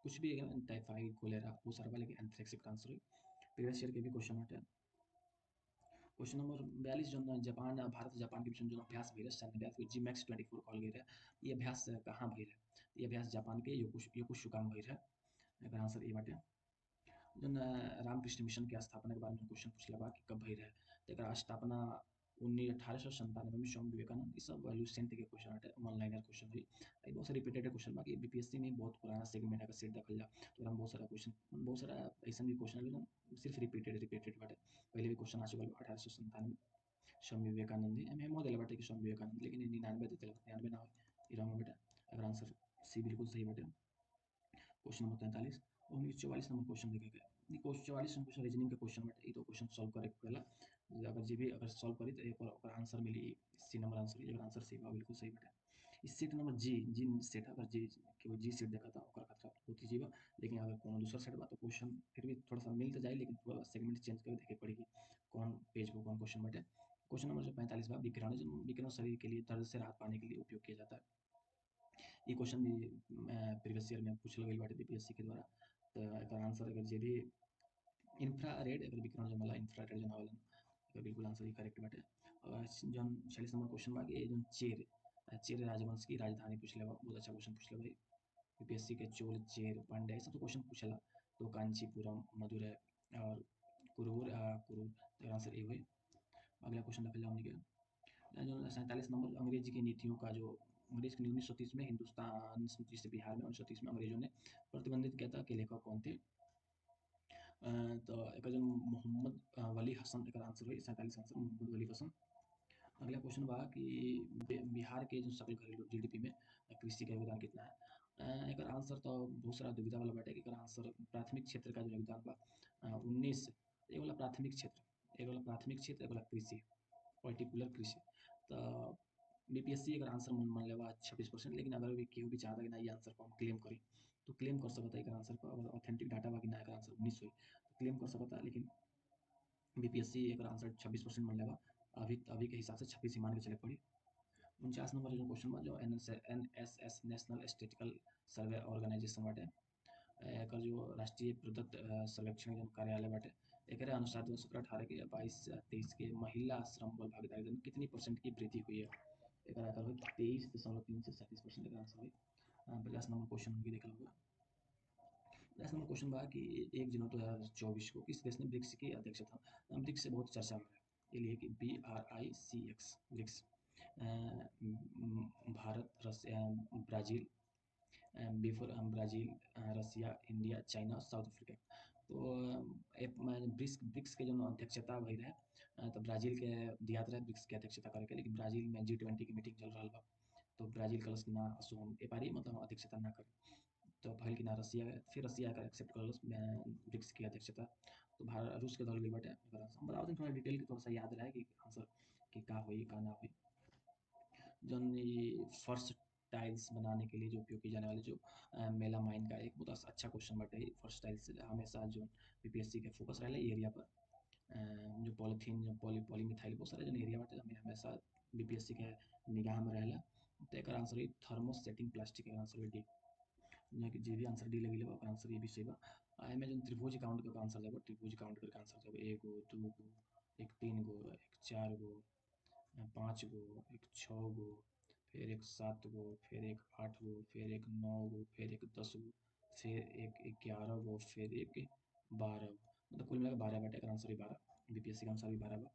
कुछ भी टाइफाइड कोलेरा वो सारा वाले के एंथ्रेक्स का आंसर है। प्रीवियस ईयर के भी क्वेश्चन बाटे। क्वेश्चन नंबर 42 जो जापान भारत जापान के बीच में जो अभ्यास भइल है सैन्य अभ्यास जी मैक्स 24 कहल गई है, ये अभ्यास कहाँ भइल है। ये अभ्यास जापान के योकोसुका में भइल है, एकर आंसर ए बाटे। जौन रामकृष्ण मिशन के स्थापना के बारे में क्वेश्चन पूछला बा कि कब भइल रहे, तो एकर स्थापना 1897 में स्वामी विवेकानंद, ई सब लुसेंट के क्वेश्चन बाटे, वन लाइनर क्वेश्चन भी। ई बहुत सारे रिपीटेड क्वेश्चन बा कि बीपीएससी में बहुत पुराना सेगमेंट का सेट देखल जा, तो हम बहुत सारा क्वेश्चन बहुत सारा ऐसा भी क्वेश्चन है जो सिर्फ रिपीटेड रिपीटेड बाटे। पहले भी क्वेश्चन आ चुकल बा 1897 स्वामी विवेकानंद एम एमओ दिले बाटे कि स्वामी विवेकानंद, लेकिन 99 दे दिले 99 ना हो, ई रॉन्ग बाटे। अगर आंसर सी बिल्कुल सही बाटे। क्वेश्चन नंबर 43 और हमने 44 नंबर क्वेश्चन देखे गए। ये क्वेश्चन 44 नंबर क्वेश्चन रीजनिंग के क्वेश्चन बाटे, ई तो क्वेश्चन सॉल्व करे के पड़ेला। अगर जे भी अगर सॉल्व करी तो एक और ओकर आंसर मिली सी नंबर आंसर, एकर आंसर सी बा बिल्कुल सही बाटे। इस सेट नंबर जी जी सेट अगर जी के जी सेट देखा था ओकर खतरा होती जीवा, लेकिन अगर कोनो दूसरा सेट बा तो क्वेश्चन फिर भी थोड़ा सा मिल तो जाए, लेकिन थोड़ा सेगमेंट चेंज करके देखे पड़ेगी कौन पेज पर कौन क्वेश्चन बाटे। क्वेश्चन नंबर जो 45 बा विकिरण, जो विकिरण शरीर के लिए दर्द से राहत पाने के लिए उपयोग किया जाता है। ये क्वेश्चन भी प्रीवियस ईयर में पूछल गई बाटे बीपीएससी के द्वारा। तो एकर आंसर अगर जे भी इंफ्रारेड अगर विकिरण जो मला इंफ्रारेड जो आवेलन, एकर बिल्कुल आंसर ही करेक्ट बाटे। और जौन 46 नंबर क्वेश्चन बा कि जौन चेर चेर राजवंश की राजधानी पूछले बा, बहुत अच्छा क्वेश्चन पूछले भाई बीपीएससी के। चोल चेर पांड्या ये सब तो क्वेश्चन पूछला, तो कांचीपुरम मदुरै और कुरुर कुरुर, एकर आंसर ए हुई। अगला क्वेश्चन रखल जाओ हमनी के जो 47 नंबर अंग्रेजी की नीतियों का जो अंग्रेज की 1930 में हिंदुस्तान जैसे बिहार में 1930 में अंग्रेजों ने प्रतिबंधित किया था कि लेखक कौन थे। तो एक जो मोहम्मद वली हसन एक आंसर हुई 47 आंसर मोहम्मद वली हसन। अगला क्वेश्चन बा कि बिहार के जो सकल घरेलू जीडीपी में कृषि का योगदान कितना है। एक आंसर तो बहुत सारा दुविधा वाला बाटे कि आंसर प्राथमिक क्षेत्र का जो योगदान बा 19, एक वाला प्राथमिक क्षेत्र, एक वाला प्राथमिक क्षेत्र, एक वाला कृषि पर्टिकुलर कृषि। तो बीपीएससी अगर आंसर मान लेवा 26%, लेकिन अगर भी केहू भी चाहता कि ना ये आंसर को हम क्लेम करी तो क्लेम कर सकता है। एक आंसर पर अगर ऑथेंटिक डाटा बा कि ना एकर आंसर 19 हुई तो क्लेम कर सकता है, लेकिन बीपीएससी एक आंसर 26% मान लेवा, अभी अभी के हिसाब से 26 ही मान के चले पड़ी। 49 नंबर जो क्वेश्चन बा जो एनएसएस नेशनल स्टेटिकल सर्वे ऑर्गेनाइजेशन बाटे, एकर जो राष्ट्रीय प्रदत्त सर्वेक्षण जो कार्यालय बाटे, एकरे अनुसार 2017-18 के 22-23 के महिला श्रम बल भागीदारी दर में कितनी परसेंट की वृद्धि हुई है। एक आकर हुई 23.3 से 37% का आंसर हुई। 50 नंबर क्वेश्चन हम भी देखल होगा। 50 नंबर क्वेश्चन बा कि 1 जनवरी 2024 को किस देश ने ब्रिक्स की अध्यक्षता, ब्रिक्स से बहुत चर्चा में है, ये लिए कि BRICS BRICS, Bharat Russia Brazil before Brazil Russia India China South Africa. तो ब्रिक्स ब्रिक्स के जो अध्यक्षता भई रहे तो ब्राज़ील के दियात रहे ब्रिक्स के अध्यक्षता करे के, लेकिन ब्राज़ील में G20 की मीटिंग चल रहा बा, तो ब्राज़ील कलस कि ना असो हम ए पारी मतलब अध्यक्षता ना करे, तो भइल कि ना रसिया, फिर रसिया का एक्सेप्ट करलस ब्रिक्स की अध्यक्षता। तो रूस के दल गई बाटे। हम बतावत थोड़ा डिटेल के थोड़ा सा याद रहे कि आंसर कि का होई का ना होई। जौन ये फर्श टाइल्स बनाने के लिए जो उपयोग की जाने वाली जो मेलामाइन का एक बहुत अच्छा क्वेश्चन बाटे। फर्श टाइल्स हमेशा जो बीपीएससी के फोकस रहेला इ एरिया पर। जो पॉलीथीन जो पॉलीमिथाइल बहुत सारे जो एरिया बाटे हमें हमेशा बीपीएससी के निगाह में रहेला। तो एकर आंसर है थर्मोसेटिंग प्लास्टिक के आंसर है डी। यहाँ के जे भी आंसर डी लगी ओकर आंसर ये भी सही बा। एमे जो त्रिभुज काउंट करके आंसर देबो, त्रिभुज काउंट करके आंसर देबो, एगो दूगो, एक तीन गो, एक चार गो, पाँच गो, एक छः गो, फिर एक सात गो, फिर एक आठ गो, फिर एक नौ गो, फिर एक 10 गो, फिर एक 11 गो, फिर एक 12 गो। मतलब कुल मिला के 12 बाटे। एकर आंसर भी 12 बीपीएससी के अनुसार भी 12 बा।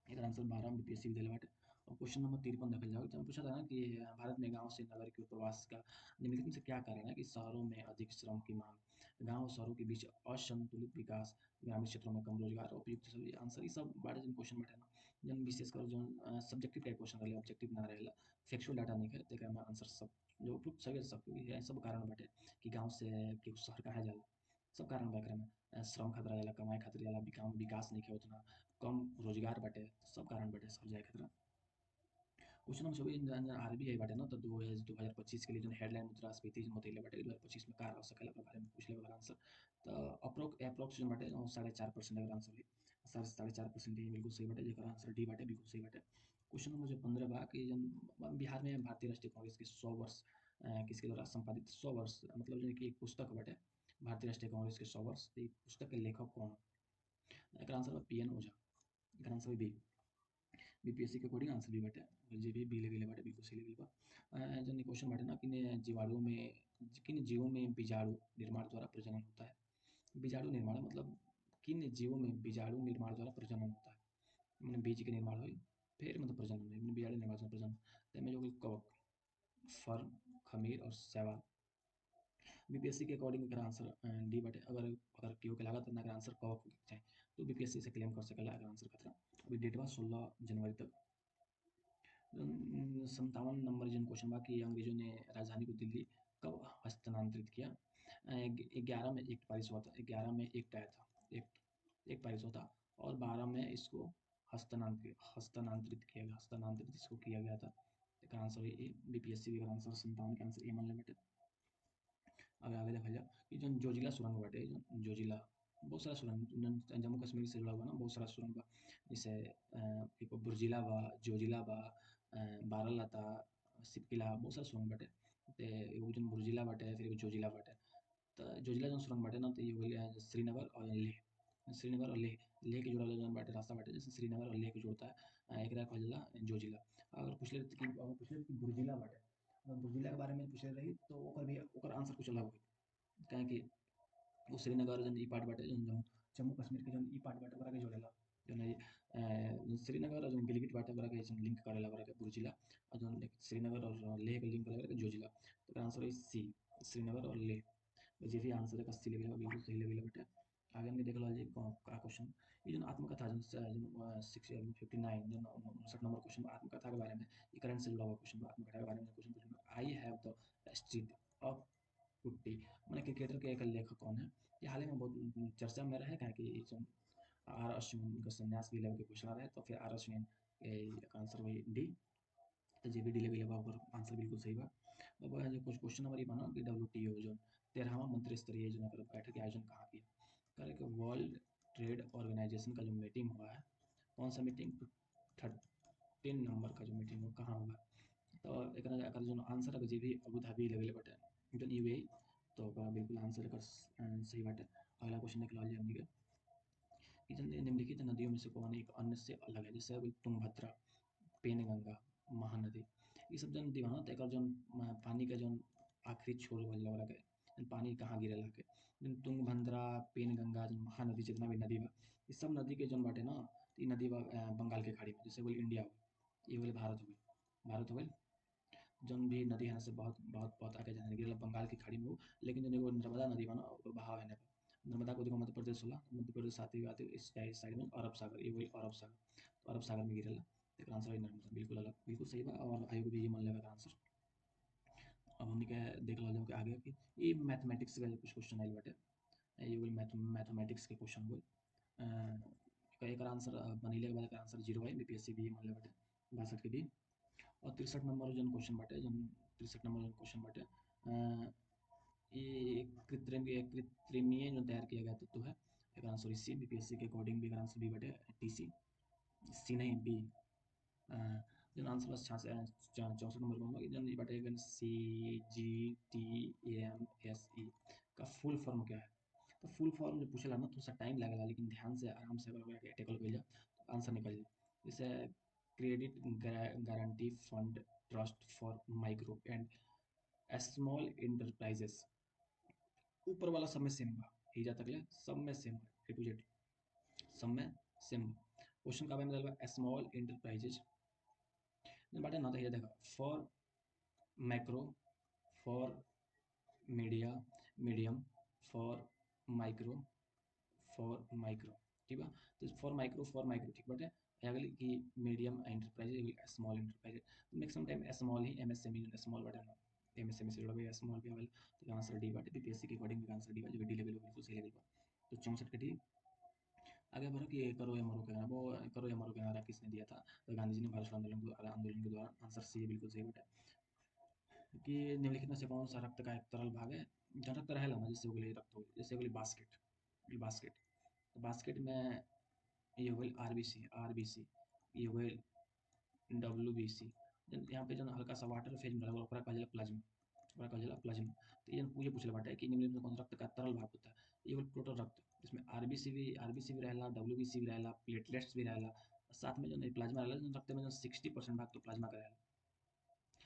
एकर आंसर 12 बीपीएससी भी देले बाटे। और क्वेश्चन नंबर 53 देखल जाओ तो पूछा था ना कि भारत में गांव से नगर के प्रवास का निम्नलिखित में से क्या कारण है कि शहरों में अधिक श्रम की मांग, गांव और शहरों के बीच असंतुलित विकास, ग्रामीण क्षेत्रों में कम रोजगार, उपयुक्त सभी आंसर ये सब बारे जन क्वेश्चन बाटे ना जन विशेषकर जो सब्जेक्टिव टाइप क्वेश्चन रहे ऑब्जेक्टिव ना रहेला, फैक्चुअल डाटा नहीं है तेकरा में आंसर सब जो उपयुक्त सही सब ये सब कारण बाटे कि गांव से कि शहर कहाँ जाला। सब कारण बा एकरा में। श्रम खातिर जाला, कमाए खातिर जाला, गांव में विकास नहीं है उतना, कम रोजगार बाटे, सब कारण बाटे शहर जाए खातिर। क्वेश्चन नंबर 24 आरबीआई बाटे ना तो 2025 के लिए जो हेडलाइन मुद्रास्फीति बतैले बाटे 2025 में का रह सकेला ओकरा बारे में पूछ लेबे आंसर। तो अप्रोक्स जो बाटे 4.5% एकर आंसर है। 4.5% ही बिल्कुल सही बाटे जेकर आंसर डी बाटे बिल्कुल सही बाटे। क्वेश्चन नंबर जो 15 बा कि जन बिहार में भारतीय राष्ट्रीय कांग्रेस के 100 वर्ष किसके द्वारा संपादित 100 वर्ष मतलब जो कि एक पुस्तक बाटे भारतीय राष्ट्रीय कांग्रेस के 100 वर्ष। तो पुस्तक के लेखक कौन? एकर आंसर बा पीएन ओझा। एकर आंसर बी। बीपीएससी के अकॉर्डिंग आंसर भी बाटे जे भी बी लगे बाटे बिल्कुल सही लगल बा। जन क्वेश्चन बाटे ना किन जीवों में बीजाणु निर्माण द्वारा प्रजनन होता है। बीजाणु निर्माण मतलब किन जीवों में बीजाणु निर्माण द्वारा प्रजनन होता है। मैंने बीज के निर्माण हुई फिर मतलब प्रजनन हुई मैंने बीजाणु निर्माण द्वारा प्रजनन। तो में जो कि कवक, फर्न, खमीर और शैवाल। बीपीएससी के अकॉर्डिंग एकर आंसर डी बाटे। अगर अगर केहू के लागत ना एकर आंसर कवक होके चाहे तो बीपीएससी से क्लेम कर सकेला एकर आंसर खतरा। अभी डेट बा 16 जनवरी तक। 57 नंबर जन क्वेश्चन बा कि अंग्रेजों ने राजधानी को दिल्ली कब हस्तांतरित किया। 11 में एक्ट पारित हुआ था। 11 में एक्ट आया था, एक पारित हुआ था और 12 में इसको हस्तांतरित किया गया, हस्तांतरित इसको किया गया था। इसका आंसर ए। बीपीएससी का आंसर 57 का आंसर ए मान लेते। अब आगे देखा जाए कि जो जोजिला सुरंग बाटे जोजिला बहुत सारा सुरंग जम्मू कश्मीर से जुड़ा हुआ ना बहुत सारा सुरंग बा। जैसे एक बुर्जिला बा, जोजिला बा, बारालाता, सिपकिला बहुत सारा सुरंग बाटे। ते एगो जन बुर्जिला बाटे फिर एगो जोजिला बाटे। तो जोजिला जौन सुरंग बाटे ना तो ये हो गया श्रीनगर और लेह। श्रीनगर और लेह, लेह के जुड़ल जौन बाटे रास्ता बाटे जैसे श्रीनगर और लेह के जोड़ता है एकरा कहल जाला जोजिला। अगर पूछ ले कि बुर्जिला बाटे, अगर बुर्जिला के बारे में पूछले रही तो ओकर आंसर कुछ अलग होई। काहे कि वो श्रीनगर जौन ई पार्ट बाटे जौन जम्मू कश्मीर के जौन ई पार्ट बाटे ओकरा के जोड़ेला। जौन श्रीनगर और जौन गिलगित बाटे ओकरा के लिंक करेला ओकरा के बुर्जिला और जौन श्रीनगर और लेह के लिंक करेला ओकरा के जोजिला। तो एकर आंसर है सी, श्रीनगर और लेह। तो जे भी आंसर है 80 लगेला बिल्कुल सही लगेला बेटा। आगे हमने देख लो जी का क्वेश्चन ये जो आत्मकथा जो 59 जो 59 नंबर क्वेश्चन आत्मकथा के बारे में ये करंट से जुड़ा हुआ क्वेश्चन आत्मकथा के बारे में क्वेश्चन पूछा। I have the street of कुट्टी मैंने क्रिकेटर के एक लेखक कौन है। ये हाल ही में बहुत चर्चा में रहे काहे कि जो आर अश्विन का संन्यास भी लेवल के पूछा रहे तो फिर आर अश्विन का आंसर वही डी। तो जे भी डी लेवल ओकर आंसर बिल्कुल सही बा। अब जो कुछ क्वेश्चन नंबर ये बना कि डब्ल्यूटीओ जो 13वां मंत्री स्तरीय जो बैठक के आयोजन कहाँ किया। कह कि वर्ल्ड ट्रेड ऑर्गेनाइजेशन का जो मीटिंग हुआ है कौन सा मीटिंग 13 नंबर का जो मीटिंग हुआ कहाँ हुआ। तो एक जो आंसर है जे भी अबू धाबी लेवल बटे जो यूएई तो बिल्कुल आंसर एक सही बाटे। अगला क्वेश्चन देख लो हमनी के कि जन निम्नलिखित नदियों में से कौन एक अन्य से अलग है जैसे तुंगभद्रा, पेनगंगा, महानदी। ये सब जन दीवाना तो एक जन पानी के जन आखिरी छोर वाला वाला के पानी कहाँ गिरेला के जन तुंगभद्रा, पेनगंगा, जन महानदी जितना भी नदी बा ये सब नदी के जन बाटे ना तो ये नदी बा बंगाल के खाड़ी में जैसे बोले इंडिया हो ये बोले भारत हो भारत हो जौन भी नदी है से बहुत बहुत बहुत आगे जाने गिरला बंगाल की खाड़ी में हो। लेकिन जो एगो नर्मदा नदी बा ना ओकर बहाव है ना नर्मदा को देखो मध्य प्रदेश होला मध्य प्रदेश आते आते इस साइड में अरब सागर ये वही अरब सागर तो अरब सागर में गिरेला। एक आंसर है नर्मदा बिल्कुल अलग बिल्कुल सही बा और भाई को भी ये मान लेगा आंसर। अब हमने क्या देख लो कि आगे कि ये मैथमेटिक्स का कुछ क्वेश्चन आइल बाटे ये वही मैथमेटिक्स के क्वेश्चन हुए एक आंसर बनैले के बाद आंसर 0 है बीपीएससी भी मान ले बाटे 62 के भी। और 63 नंबर जो क्वेश्चन बाटे, जो 63 नंबर जो क्वेश्चन बाटे, ये कृत्रिमीय जो तैयार किया गया तत्व है, एक आंसर सी, बीपीएससी के अकॉर्डिंग भी एक आंसर बी बटे टीसी, सी नहीं बी। जो आंसर बस 64 नंबर में होगा, जो बटे C G T M S E का फुल फॉर्म क्या है। तो फुल फॉर्म जो पूछेला ना थोड़ा सा टाइम लगेगा, लेकिन ध्यान से आराम से अगर टेकल कर जाए तो आंसर निकल जाए। जैसे credit guarantee fund trust for micro and small enterprises, ऊपर वाला सब में सेम बा, एजा तक ले सब में सेम बा, ए टू जेड सब में सेम बा। क्वेश्चन का में मिलल बा स्मॉल इंटरप्राइजेज बाटे ना, तो ये देखा for macro, for media medium, for micro, for micro, ठीक बा। तो फॉर माइक्रो ठीक बाटे। अगली कि मीडियम एंटरप्राइज, स्मॉल एंटरप्राइज, तो मैक्सिमम टाइम स्मॉल ही एमएसएमई जो स्मॉल बाटे ना, एमएसएमई से जुड़ा हुआ स्मॉल भी आवेला। तो आंसर डी बाटे, बीपीएससी के अकॉर्डिंग आंसर डी बा, जो डी लेवल बिल्कुल सही लेवल बा। तो 64 के डी। आगे बढ़ो कि करो या मरो कहना, वो करो या मरो का नारा किसने दिया था, तो गांधी जी ने भारत छोड़ो आंदोलन के दौरान। आंसर सी बिल्कुल सही बाटे। कि निम्नलिखित में से कौन सा रक्त का एक तरल भाग है, जहाँ रक्त रहेला ना, जैसे हो गई रक्त हो, जैसे हो गई बास्केट, ये बास्केट, तो बास्केट में ये हो गई आरबीसी, आरबीसी, ये हो गई डब्ल्यूबीसी। यहाँ पे जो हल्का सा वाटर फेज में रहा ओकरा कहल जाला प्लाज्मा, ओकरा कहल जाला प्लाज्मा। तो ये पूछले बाटे कि निम्नलिखित में कौन सा रक्त का तरल भाग होता है, ये हो टोटल रक्त, इसमें आरबीसी भी रहेला, डब्ल्यूबीसी भी रहेला, प्लेटलेट्स भी रहेला, साथ में जो प्लाज्मा रहेला, जो रक्त में जो 60% भाग तो प्लाज्मा का रहेला,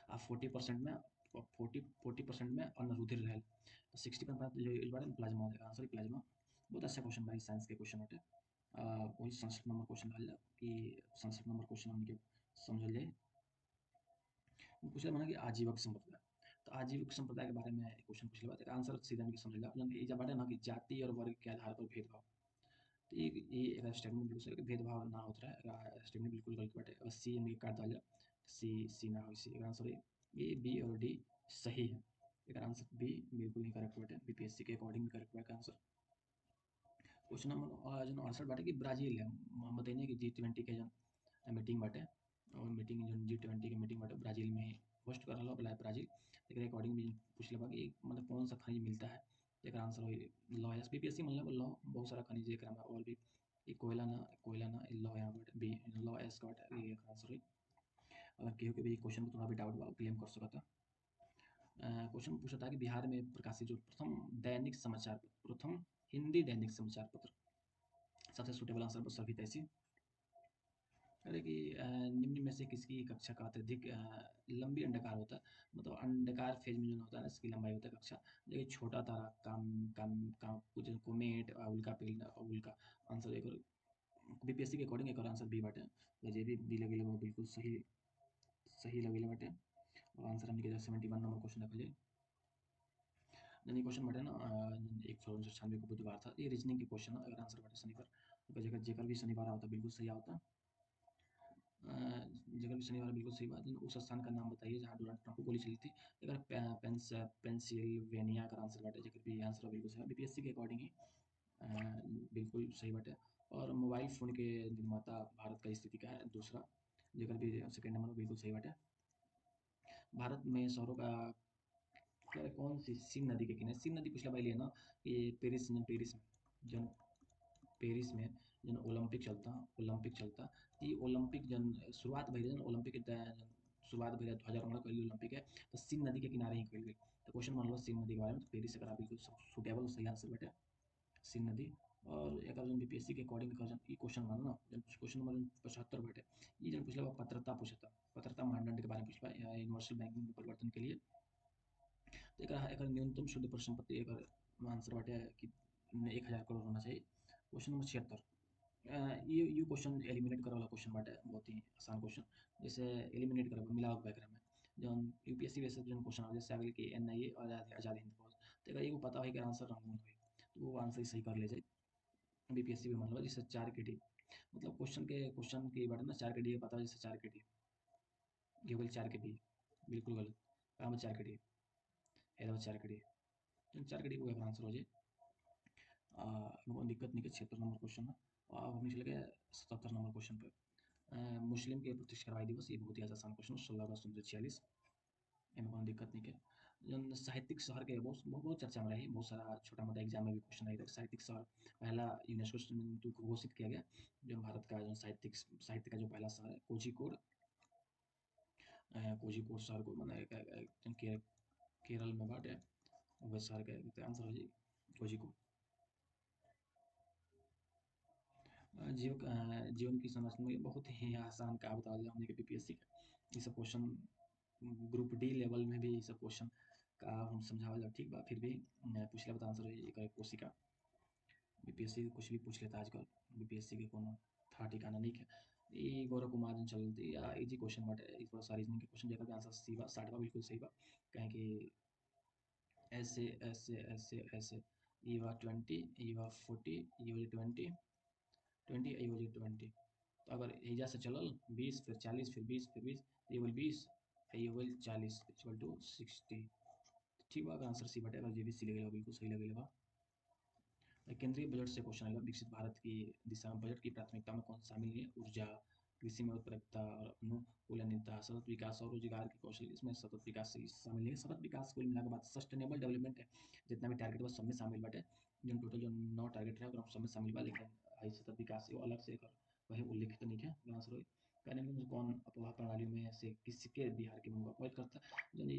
आ 40% में 40% में अन्न रुधिर रहेल, तो 60% जो इस बारे में प्लाज्मा होगा आंसर प्लाज्मा। बहुत अच्छा क्वेश्चन भाई, साइंस के क्वेश्चन होते। वही 67 नंबर क्वेश्चन रहल जाए कि 67 नंबर क्वेश्चन हमके समझ ले पूछले माना कि आजीवक संप्रदाय। तो आजीवक संप्रदाय के बारे में क्वेश्चन पूछले बात आंसर सीधा हमके समझ ला, ये जब बाटे ना कि जाति और वर्ग के आधार पर भेदभाव, तो ये एक स्टेटमेंट बिल्कुल सही, भेदभाव ना होता है, स्टेटमेंट बिल्कुल गलत बाटे। अगर सी हमके काट दिया, सी ना हो, सी आंसर है ए, बी और डी सही है। एक आंसर बी बिल्कुल ही करेक्ट बाटे, बीपीएससी के अकॉर्डिंग करेक्ट बाटे आंसर। क्वेश्चन नंबर जो 68 बाटे कि ब्राजील है, हम बताइए कि G20 के जो मीटिंग बाटे, और मीटिंग जो G20 के मीटिंग बाटे ब्राजील में होस्ट कर रहा है ब्राजील। एक अकॉर्डिंग भी पूछले बा कि मतलब कौन सा खनिज मिलता है, एक आंसर हो लौ, एस बीपीएससी मतलब लौ बहुत सारा खनिज एक में, और भी ये कोयला ना लौ यहाँ बाटे, बी लौ एस का बाटे, ये आंसर है। अगर केहू के भी क्वेश्चन को थोड़ा भी डाउट बा क्लेम कर सकता। क्वेश्चन पूछा था कि बिहार में प्रकाशित जो प्रथम दैनिक समाचार पत्र, प्रथम हिंदी दैनिक समाचार पत्र, सबसे सुटेबल आंसर बस सभी तैसी। अरे कि निम्न में से किसकी कक्षा का अत्यधिक लंबी अंडाकार होता है, मतलब अंडाकार फेज में जो होता है ना इसकी लंबाई होता है कक्षा, जैसे छोटा तारा काम काम काम कुछ कोमेट उल्का पिंड उल्का। आंसर एक बीपीएससी के अकॉर्डिंग एक और आंसर बी बाटे, तो जे भी दी लगे वो बिल्कुल सही सही लगे बाटे। और आंसर हमने के 71 नंबर क्वेश्चन रखल जाए। यानी क्वेश्चन बाटे ना 196 को बुधवार था, ये रीजनिंग के क्वेश्चन अगर आंसर बाटे शनिवार, तो जेकर भी शनिवार आता बिल्कुल सही आता। जगह भी शनिवार बिल्कुल सही बात है। उस स्थान का नाम बताइए जहाँ डोनाल्ड ट्रंप को गोली चली थी, अगर पेंसिल्वेनिया का आंसर बाटे, जगह भी आंसर बिल्कुल सही है बीपीएससी के अकॉर्डिंग ही बिल्कुल सही बाटे। और मोबाइल फ़ोन के निर्माता भारत का स्थिति क्या है, दूसरा, जगह भी सेकंड नंबर बिल्कुल सही बाटे। भारत में शहरों का कौन सी सिंध नदी के किनारे, सिंध नदी पिछला बार लिया ना, ये पेरिस पेरिस में जन पेरिस में जन ओलंपिक चलता, ई ओलंपिक जन शुरुआत भइल जन ओलंपिक के शुरुआत भइल 2019 कइल ओलंपिक है, तो सिंध नदी के किनारे ही कइल गई। तो क्वेश्चन मान लो सिंध नदी के बारे में, तो पेरिस एकरा बिल्कुल सुटेबल सही आंसर बाटे सिंध नदी। और एक जन बीपीएससी के अकॉर्डिंग जन ई क्वेश्चन मानो ना, जन क्वेश्चन नंबर 75 बाटे, ई जन पूछला बा पत्रता मानदंड के बारे में पूछला यूनिवर्सल बैंकिंग में परिवर्तन के लिए। तो एकर न्यूनतम शुद्ध परिसंपत्ति एकर आंसर बाटे कि 1000 करोड़ होना चाहिए। क्वेश्चन नंबर 76, ये क्वेश्चन एलिमिनेट करे वाला क्वेश्चन बाटे, बहुत ही आसान क्वेश्चन, जैसे एलिमिनेट करे मिलावट वगैरह में जौन यूपीएससी बेसिस जौन क्वेश्चन हो जैसे आगे कि एनआईए और आज़ाद हिंद फौज, तो अगर एगो पता है कि आंसर रंगून हुई, तो वो आंसर सही कर ले जाए बीपीएससी भी मतलब जैसे 4 के डी, मतलब क्वेश्चन के बारे में 4 के डी पता है, जैसे 4 के डी ये बोल 4 के डी बिल्कुल गलत, कहाँ 4 के डी है, 4 के डी, 4 के डी को आंसर हो जाए। कोई दिक्कत नहीं है, 76 नंबर क्वेश्चन है। अब हम चले गए 77 नंबर क्वेश्चन पे। मुस्लिम के प्रत्यक्ष कार्रवाई दिवस, ये बहुत ही आसान क्वेश्चन, 16 अगस्त 1946। एमे कोनो दिक्कत नहीं है। जौन साहित्यिक शहर के बहुत बहुत चर्चा में रही, बहुत सारा छोटा मोटा एग्जाम में भी क्वेश्चन आई था। साहित्यिक शहर पहला यूनेस्को से घोषित किया गया, जो भारत का जो साहित्य का जो पहला शहर है कोझिकोड। कोझिकोड शहर को मैंने केरल में बाटे, वह शहर का आंसर हो जी कोझिकोड। जीवन की संरचना में बहुत ही आसान का बता दिया हमने कि बीपीएससी का ये सब क्वेश्चन ग्रुप डी लेवल में भी ये सब क्वेश्चन का हम समझावल, ठीक बा फिर भी पूछले बता आंसर है कोशिका। बीपीएससी कुछ भी पूछ लेता आजकल, बीपीएससी के कोनो था ठिकाना नहीं है। ये गौरव कुमार जन चलती या इजी क्वेश्चन बाटे, ई थोड़ा सा रीजनिंग के क्वेश्चन जेकर आंसर सी बा 60 बा, बिल्कुल सही बा। कहें कि ऐसे ऐसे ऐसे ऐसे ई बा 20, ई बा 40, ई हो 20 20, ई हो 20। तो अगर एजा से चलल 20 फिर 40 फिर 20 फिर 20, ये बोल 20 ये बोल 40 इक्वल टू 60। ठीक बा, अगर आंसर सी बाटे, अगर जे भी सी लगेगा बिल्कुल सही लगेगा। केंद्रीय बजट से क्वेश्चन आएगा, विकसित भारत की दिशा में बजट की प्राथमिकता में कौन शामिल है? ऊर्जा, कृषि में उत्पादकता और अनुकूलनीयता, सतत विकास और रोजगार के कौशल, इसमें सतत विकास से शामिल है। सतत विकास कुल मिला के बाद सस्टेनेबल डेवलपमेंट है, जितना भी टारगेट बा सब में शामिल बाटे। जो टोटल जो 9 टारगेट है सब में शामिल बा, लेकिन हाई सतत विकास वो अलग से वही उल्लेखित नहीं है। आंसर होई कहने में कौन अपवाह प्रणाली में से किसके बिहार के मुंह अवॉइड करता, यानी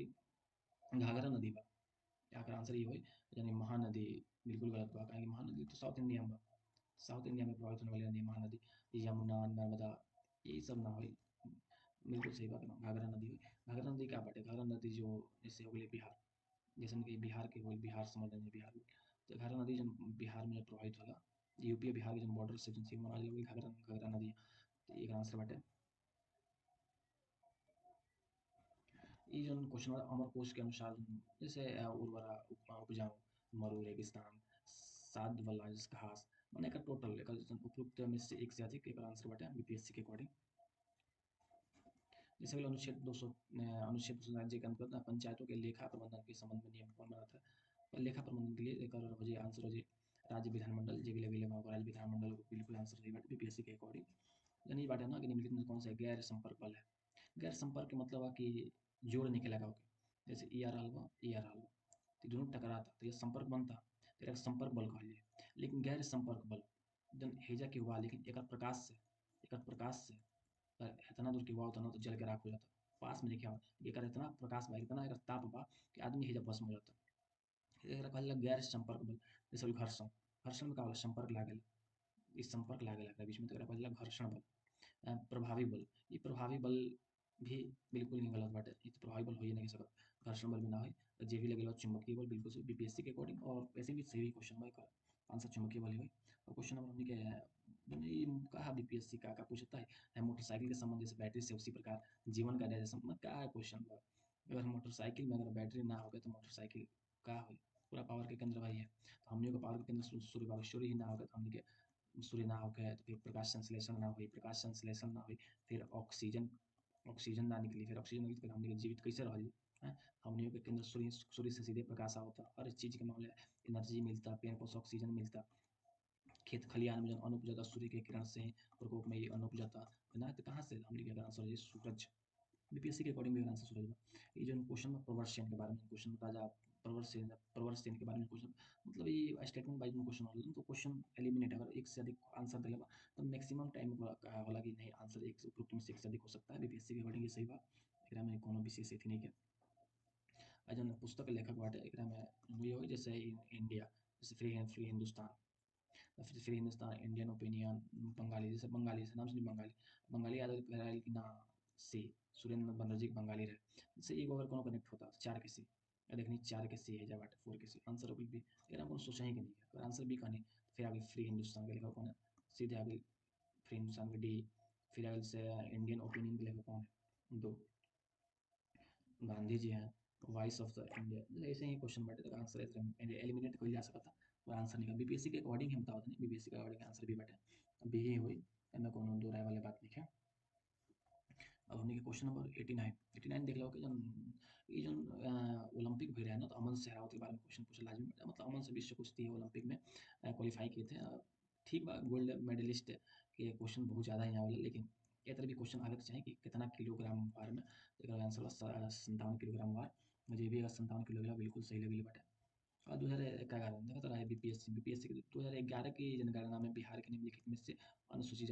घाघरा नदी बा, अगर आंसर ये होई यानी महानदी बिल्कुल गलत बा, काहे कि महानदी तो साउथ इंडिया में बा, साउथ इंडिया में प्रभावित होने वाली नदी है महानदी, यमुना नर्मदा यही सब ना होई, बिल्कुल सही बात है घाघरा नदी हुई। घाघरा नदी क्या बाटे, घाघरा नदी जो जैसे हो गई बिहार, जैसे कि बिहार के होल बिहार समझ लेंगे बिहार में, तो घाघरा नदी जो बिहार में प्रभावित होला, यूपी बिहार के जो बॉर्डर से जो सीमा वाली घाघरा घाघरा नदी है। तो एक आंसर बाटे ये जो क्वेश्चन अमर कोश के अनुसार जैसे उर्वरा उपजाऊ मरु रेगिस्तान साध वाला घास मैंने का टोटल उपयुक्त में से एक से अधिक एक आंसर बाटे बीपीएससी के अकॉर्डिंग। जैसे कि अनुच्छेद 200 अनुच्छेद 200 राज्य के अंतर्गत पंचायतों के लेखा प्रबंधन के संबंध में नियम कौन बनाता है? लेखा प्रबंधन के लिए एक हो जाए आंसर हो जाए राज्य विधानमंडल, जे भी लगे राज्य विधानमंडल को बिल्कुल आंसर सही बाटे बीपीएससी के अकॉर्डिंग। यानी ये बाटे ना कि निम्नलिखित में कौन सा गैर संपर्क बल है? गैर संपर्क के मतलब है कि जोड़ नहीं लगा होके, जैसे ई आर हलवा ई आर हलवा, तो दोनों टकराता तो ये संपर्क बनता, तो एक संपर्क बल कहलिए। लेकिन गैर संपर्क बल जन हेजा के हुआ, लेकिन एक प्रकाश से इतना दूर के हुआ उतना तो जल के राख हो जाता, पास में देखा एक इतना प्रकाश बा इतना एक ताप बा कि आदमी हेजा भस्म हो जाता। एकरा कहल गैर संपर्क बल। जैसे घर्षण, घर्षण में का होला संपर्क लागेला, इस संपर्क लागेला बीच में, तो एकरा कहल घर्षण बल। प्रभावी बल, ये प्रभावी बल भी बिल्कुल नहीं गलत बाटे, ये तो प्रभावी बल हो ही नहीं सकता, घर्षण बल भी ना हो। जे भी लगेगा चुंबकीय बल बिल्कुल सही बीपीएससी के अकॉर्डिंग, और वैसे भी सही क्वेश्चन भाई का आंसर चुंबकीय बल ही भाई। और क्वेश्चन नंबर हमने क्या है कहा बीपीएससी का पूछता है मोटरसाइकिल के संबंध जैसे बैटरी से उसी प्रकार जीवन का जैसे संबंध क्या है क्वेश्चन बा। अगर मोटरसाइकिल में अगर बैटरी ना होगा तो मोटरसाइकिल का हो, पूरा पावर के केंद्र वही है, तो हमने का पावर के केंद्र सूर्य ही ना होगा, तो हमने के सूर्य ना होगा तो फिर प्रकाश संश्लेषण ना हुई, प्रकाश संश्लेषण ना हुई फिर ऑक्सीजन ऑक्सीजन ना निकली, फिर ऑक्सीजन निकली फिर हमने जीवित कैसे रही है। हमने के केंद्र सूर्य से सीधे प्रकाश होता, हर चीज़ के मामले एनर्जी मिलता, पेड़ को ऑक्सीजन मिलता, खेत खलिहान में जो अन्न उपजाता सूर्य के किरण से ही प्रकोप में ये अन्न उपजाता ना, तो कहाँ से हमने क्या आंसर है सूरज। बीपीएससी के अकॉर्डिंग मेरा आंसर सूरज बा। ये जो क्वेश्चन में प्रवर सेन के बारे में क्वेश्चन राजा प्रवर सेन के बारे में क्वेश्चन, मतलब ये स्टेटमेंट वाइज में क्वेश्चन होला तो क्वेश्चन एलिमिनेट अगर एक से अधिक आंसर दिले बा तो मैक्सिमम टाइम होला कि नहीं आंसर एक से उपयुक्त में से एक से अधिक हो सकता है, बीपीएससी के अकॉर्डिंग ये सही बा, एकरा में कोनो विशेष एथी नहीं है। जन पुस्तक लेखक बाटे एकरा में ये हो जैसे इंडिया, जैसे free Hindustan, free Hindustan, Indian opinion, Bengali, जैसे बंगाली से नाम सुनी बंगाली, बंगाली याद रहा कि ना सी सुरेंद्र बनर्जी के बंगाली रहे, जैसे एक अगर कोनो कनेक्ट होता तो 4 के सी, देखनी 4 के सी है जब 4 के सी आंसर विल बी, एकरा कोनो सोचा ही कि नहीं है, अगर आंसर बी कहनी तो फिर आगे फ्री हिंदुस्तान के लेखक कौन है, सीधे आगे फ्री हिंदुस्तान के डी, फिर आगे से इंडियन ओपिनियन के लेखक कौन है 2 गांधी जी हैं, वॉइस ऑफ द इंडिया, ऐसे ही क्वेश्चन बैठे तो आंसर एलिमिनेट कर जा सकता था, और आंसर नहीं बीपीएससी के अकॉर्डिंग ही बताओ नहीं, बीपीएससी के अकॉर्डिंग आंसर भी बैठे बी ही हुई, एमे कोनो दो राय वाले बात नहीं है। अब हमने क्वेश्चन नंबर 89 देख लो कि जन ये जन ओलंपिक भी रहे ना, तो अमन सहरावत के बारे में क्वेश्चन पूछा लाजमी, मतलब अमन से विश्व कुश्ती ओलंपिक में क्वालिफाई किए थे, ठीक बा गोल्ड मेडलिस्ट के क्वेश्चन बहुत ज़्यादा ही आवेला, लेकिन ए तरह भी क्वेश्चन आगे चाहे कि कितना किलोग्राम वार में, तो एकर आंसर 57 किलोग्राम वार। मुझे भी अगर 57 किलो बिल्कुल सही लगी बाटे। और 2011 में देखा रहा बीपीएससी के 2011 की जनगणना में बिहार के निम्नलिखित में से अनुसूचित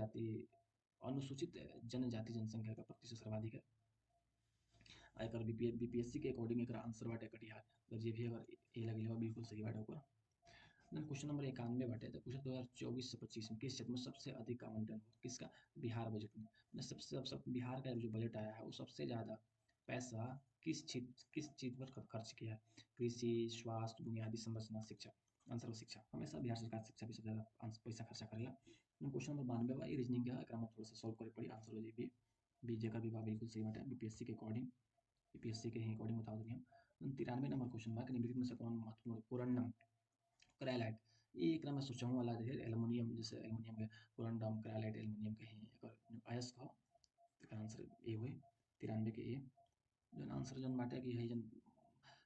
जनजाति जनसंख्या का प्रतिशत सर्वाधिक है। अगर बीपीएससी के अकॉर्डिंग एक आंसर बाटे कटिहार, अगर ये भी अगर ए लगे बिल्कुल सही बाटे ओकर। देन क्वेश्चन नंबर 91 बाटे, तो पूछा 2024 से 25 में किस क्षेत्र में सबसे अधिक आवंटन हो, किसका, बिहार बजट में। सबसे बिहार का जो बजट आया है वो सबसे ज़्यादा पैसा किस चीज़ पर खर्च किया है, कृषि, स्वास्थ्य, बुनियादी संरचना, शिक्षा। आंसर शिक्षा, हमेशा बिहार सरकार शिक्षा भी सबसे ज़्यादा पैसा खर्चा करेला। क्वेश्चन नंबर 92 बा, रीजनिंग का एकरा में थोड़ा सा सॉल्व करे पड़ी। आंसर हो जाए बी जेकर भी बा बिल्कुल सही बाटे बीपीएससी के अकॉर्डिंग, बीपीएससी के ही अकॉर्डिंग बता देनी हम। 93 नंबर क्वेश्चन बा कि निम्नलिखित में से कौन महत्वपूर्ण कोरंडम क्राइलाइट, ये एक में सोचा वाला है एल्युमिनियम, जैसे एल्युमिनियम के कोरंडम क्राइलाइट एल्युमिनियम के हैं एकर अयस्क ह, तो आंसर ए हुई 93 के ए। जो आंसर जन बाटे कि है जन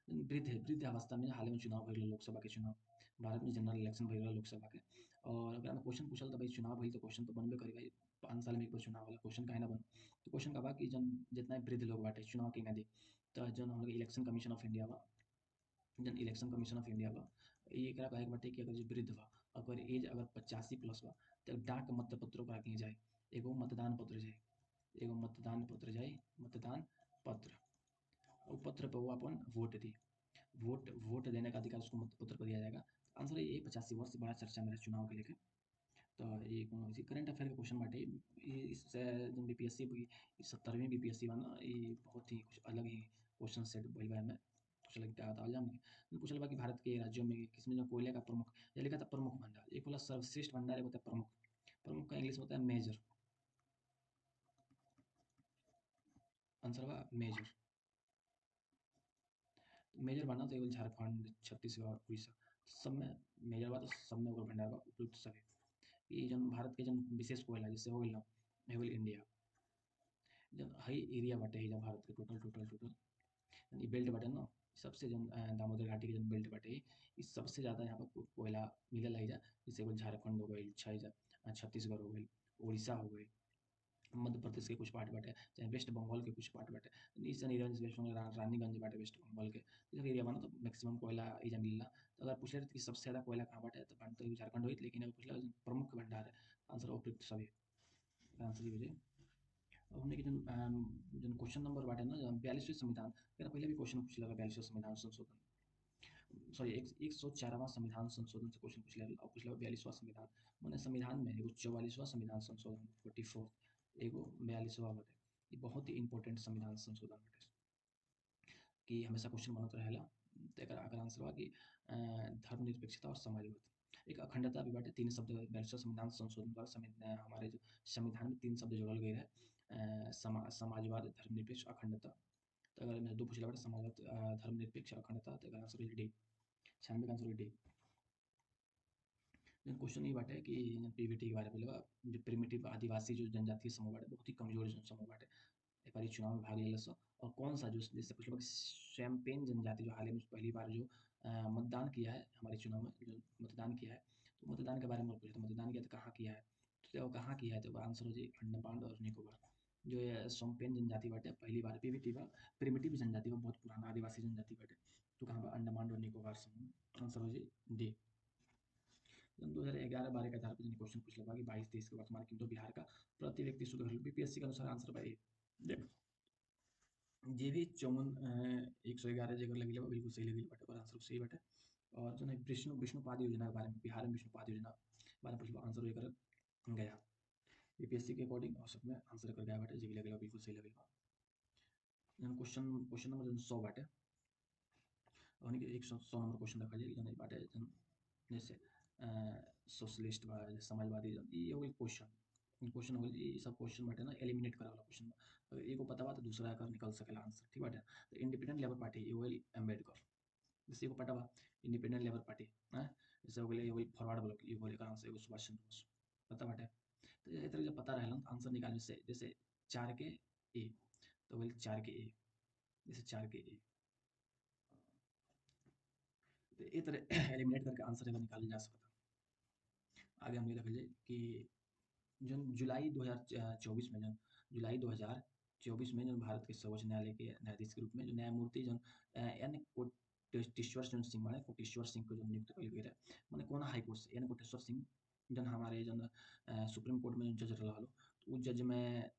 वृद्ध अवस्था में हाल में चुनाव भइल लोकसभा के चुनाव, भारत में जनरल इलेक्शन भइल लोकसभा के। और अगर हम क्वेश्चन पूछल तो भाई चुनाव भइल तो क्वेश्चन तो बनबे करी भाई, 5 साल में एक बार चुनाव वाला क्वेश्चन काहे ना बन। तो क्वेश्चन का बा कि जन जितना वृद्ध लोग बाटे चुनाव के ना दे, तो जन हम लोग इलेक्शन कमीशन ऑफ इंडिया बा, जन इलेक्शन कमीशन ऑफ इंडिया बा ये एकरा कहे के बाटे कि अगर जो वृद्ध बा, अगर एज अगर 85+ बा, तो डाक मतपत्र ओकरा के जाए, एगो मतदान पत्र जाए, एगो मतदान पत्र जाए, मतदान पत्र, और पत्र पे वो अपन वोट दी, वोट देने का अधिकार उसको मतपत्र पर दिया जाएगा। आंसर ये 85 वर्ष से बड़ा चर्चा मेरा चुनाव के लेके। तो ये कोनो करंट अफेयर का क्वेश्चन बाटे, ये इससे जो बीपीएससी 70वीं बीपीएससी बा ना, ये बहुत ही कुछ अलग ही क्वेश्चन सेट भइल बा एमे। पूछल का बतावल पूछल बा कि भारत के राज्यों में किसमें जो कोयले का प्रमुख, ये लिखा था प्रमुख भंडार, एक बोला सर्वश्रेष्ठ भंडार, एक होता है प्रमुख, प्रमुख का इंग्लिश में होता है मेजर। आंसर बा मेजर, मेजर बना तो केवल झारखंड, छत्तीसगढ़, उड़ीसा सब में मेजर बा, तो सब में ओकर भंडार बा उपयुक्त सभी। ये जन भारत के जन विशेष कोयला जैसे हो गइल ना, हो गइल इंडिया, जन हाई एरिया बाटे है जन भारत के टोटल ये बेल्ट बाटे ना, सबसे जन दामोदर घाटी के जन बेल्ट बाटे, इस सबसे ज़्यादा यहाँ पर कोयला मिलेला है जा, जैसे कोई झारखंड हो गई, छत्तीसगढ़ हो गई, उड़ीसा हो गई, मध्य प्रदेश के कुछ पार्ट बाटे, चाहे वेस्ट बंगाल के कुछ पार्ट बाटे, ईस्टर्न एरिया में वेस्ट बंगाल रानीगंज बाटे वेस्ट बंगाल के, इस एरिया बना तो मैक्सिमम कोयला एजा मिलला। तो अगर पूछे कि सबसे ज़्यादा कोयला कहाँ बाटे, तो झारखंड होई, लेकिन अगर पूछला प्रमुख भंडार है, आंसर उपयुक्त सभी, आंसर ये हो जाए। अब हमने कि जन जन क्वेश्चन नंबर बाटे ना 42वें संविधान, मेरा पहले भी क्वेश्चन पूछ लगा 42वें संविधान संशोधन, सॉरी 104वां संविधान संशोधन से क्वेश्चन पूछ लगा, और पूछ लगा 42वां संविधान, मैंने संविधान में एगो 44वां संविधान संशोधन 44 एगो 42वां बाटे, ये बहुत ही इंपॉर्टेंट संविधान संशोधन बाटे कि हमेशा क्वेश्चन बनत रहेला। तो एकर अगर आंसर बा कि धर्मनिरपेक्षता और समाजवाद, एक अखंडता भी बाटे, 3 शब्द 42वां संविधान संशोधन द्वारा हमारे जो संविधान में 3 शब्द जोड़ल गए है, समाजवाद, धर्मनिरपेक्ष, अखंडता। तो अगर मैं 2 पूछला बाटे समाजवाद, धर्मनिरपेक्ष, अखंडता, तो एकर आंसर हो डी, 96 का आंसर हो डी। क्वेश्चन ये बाटे कि पीवीटी के बारे में बा, जो प्रिमिटिव आदिवासी जो जनजातीय समूह बाटे, बहुत ही कमजोर जन समूह बाटे, एक बार चुनाव में भाग लेला सो, और कौन सा जो जैसे पूछ लो शैम्पेन जनजाति जो हाल ही में पहली बार जो मतदान किया है हमारे चुनाव में, जो मतदान किया है, तो मतदान के बारे में पूछे तो मतदान किया तो कहाँ किया है, तो कहाँ किया है, तो आंसर हो जाए अंडमान और निकोबार। जो ये शैम्पेन जनजाति बाटे पहली बार पीवीटी बा, प्रिमिटिव जनजाति बा, बहुत पुराना आदिवासी जनजाति बाटे, तो कहाँ बा, अंडमान और निकोबार समूह, आंसर हो जाए डी। 2011-12 के आधार पर क्वेश्चन पूछ लगा कि 22-23 के वर्तमान कीमतों बिहार का प्रति व्यक्ति शुद्ध घरेलू, बीपीएससी के अनुसार आंसर बा ए। जे भी 111 जगह लगी बिल्कुल सही लगी बाटे, और आंसर सही बाटे। और जो है विष्णुपाद योजना के बारे में, बिहार में विष्णुपाद योजना बारे में पूछलो, आंसर कर गया बीपीएससी के अकॉर्डिंग, और सब में आंसर कर गया बाटे, जे भी लगेगा बिल्कुल सही लगेगा। क्वेश्चन नंबर 100 बाटे, और 100 नंबर क्वेश्चन रखा जाए जन बाटे, जैसे सोशलिस्ट बा, समाजवादी, ये हो गई क्वेश्चन हो गई, ये सब क्वेश्चन बाटे ना एलिमिनेट करे वाला क्वेश्चन बा, अगर एगो पता बा तो दूसरा का निकल सकेला आंसर, ठीक बाटे। तो इंडिपेंडेंट लेबर पार्टी ये हो गई अम्बेडकर, जैसे एगो पता बा इंडिपेंडेंट लेबर पार्टी, जैसे हो गई फॉरवर्ड ब्लॉक, ये हो गई आंसर एगो सुभाष चंद्र बोस, पता बाटे। तो इस तरह जब पता रहेला तो आंसर निकालने से, जैसे 4 के ए, तो वही 4 के ए, जैसे 4 के ए, तो इस तरह एलिमिनेट करके आंसर एगो निकाला जा सकता। आगे हम ये रख लीजिए कि जन जुलाई 2024 में जन जुलाई 2024 में जो भारत के सर्वोच्च न्यायालय के न्यायाधीश के रूप में जो न्यायमूर्ति जो एन कोटेश्वर सिंह माने कोटेश्वर सिंह को जो नियुक्त कल गई रहे माने कौन हाई कोर्ट से एन कोटेश्वर सिंह जन हमारे जन सुप्रीम कोर्ट में जज रहा तो उ जज में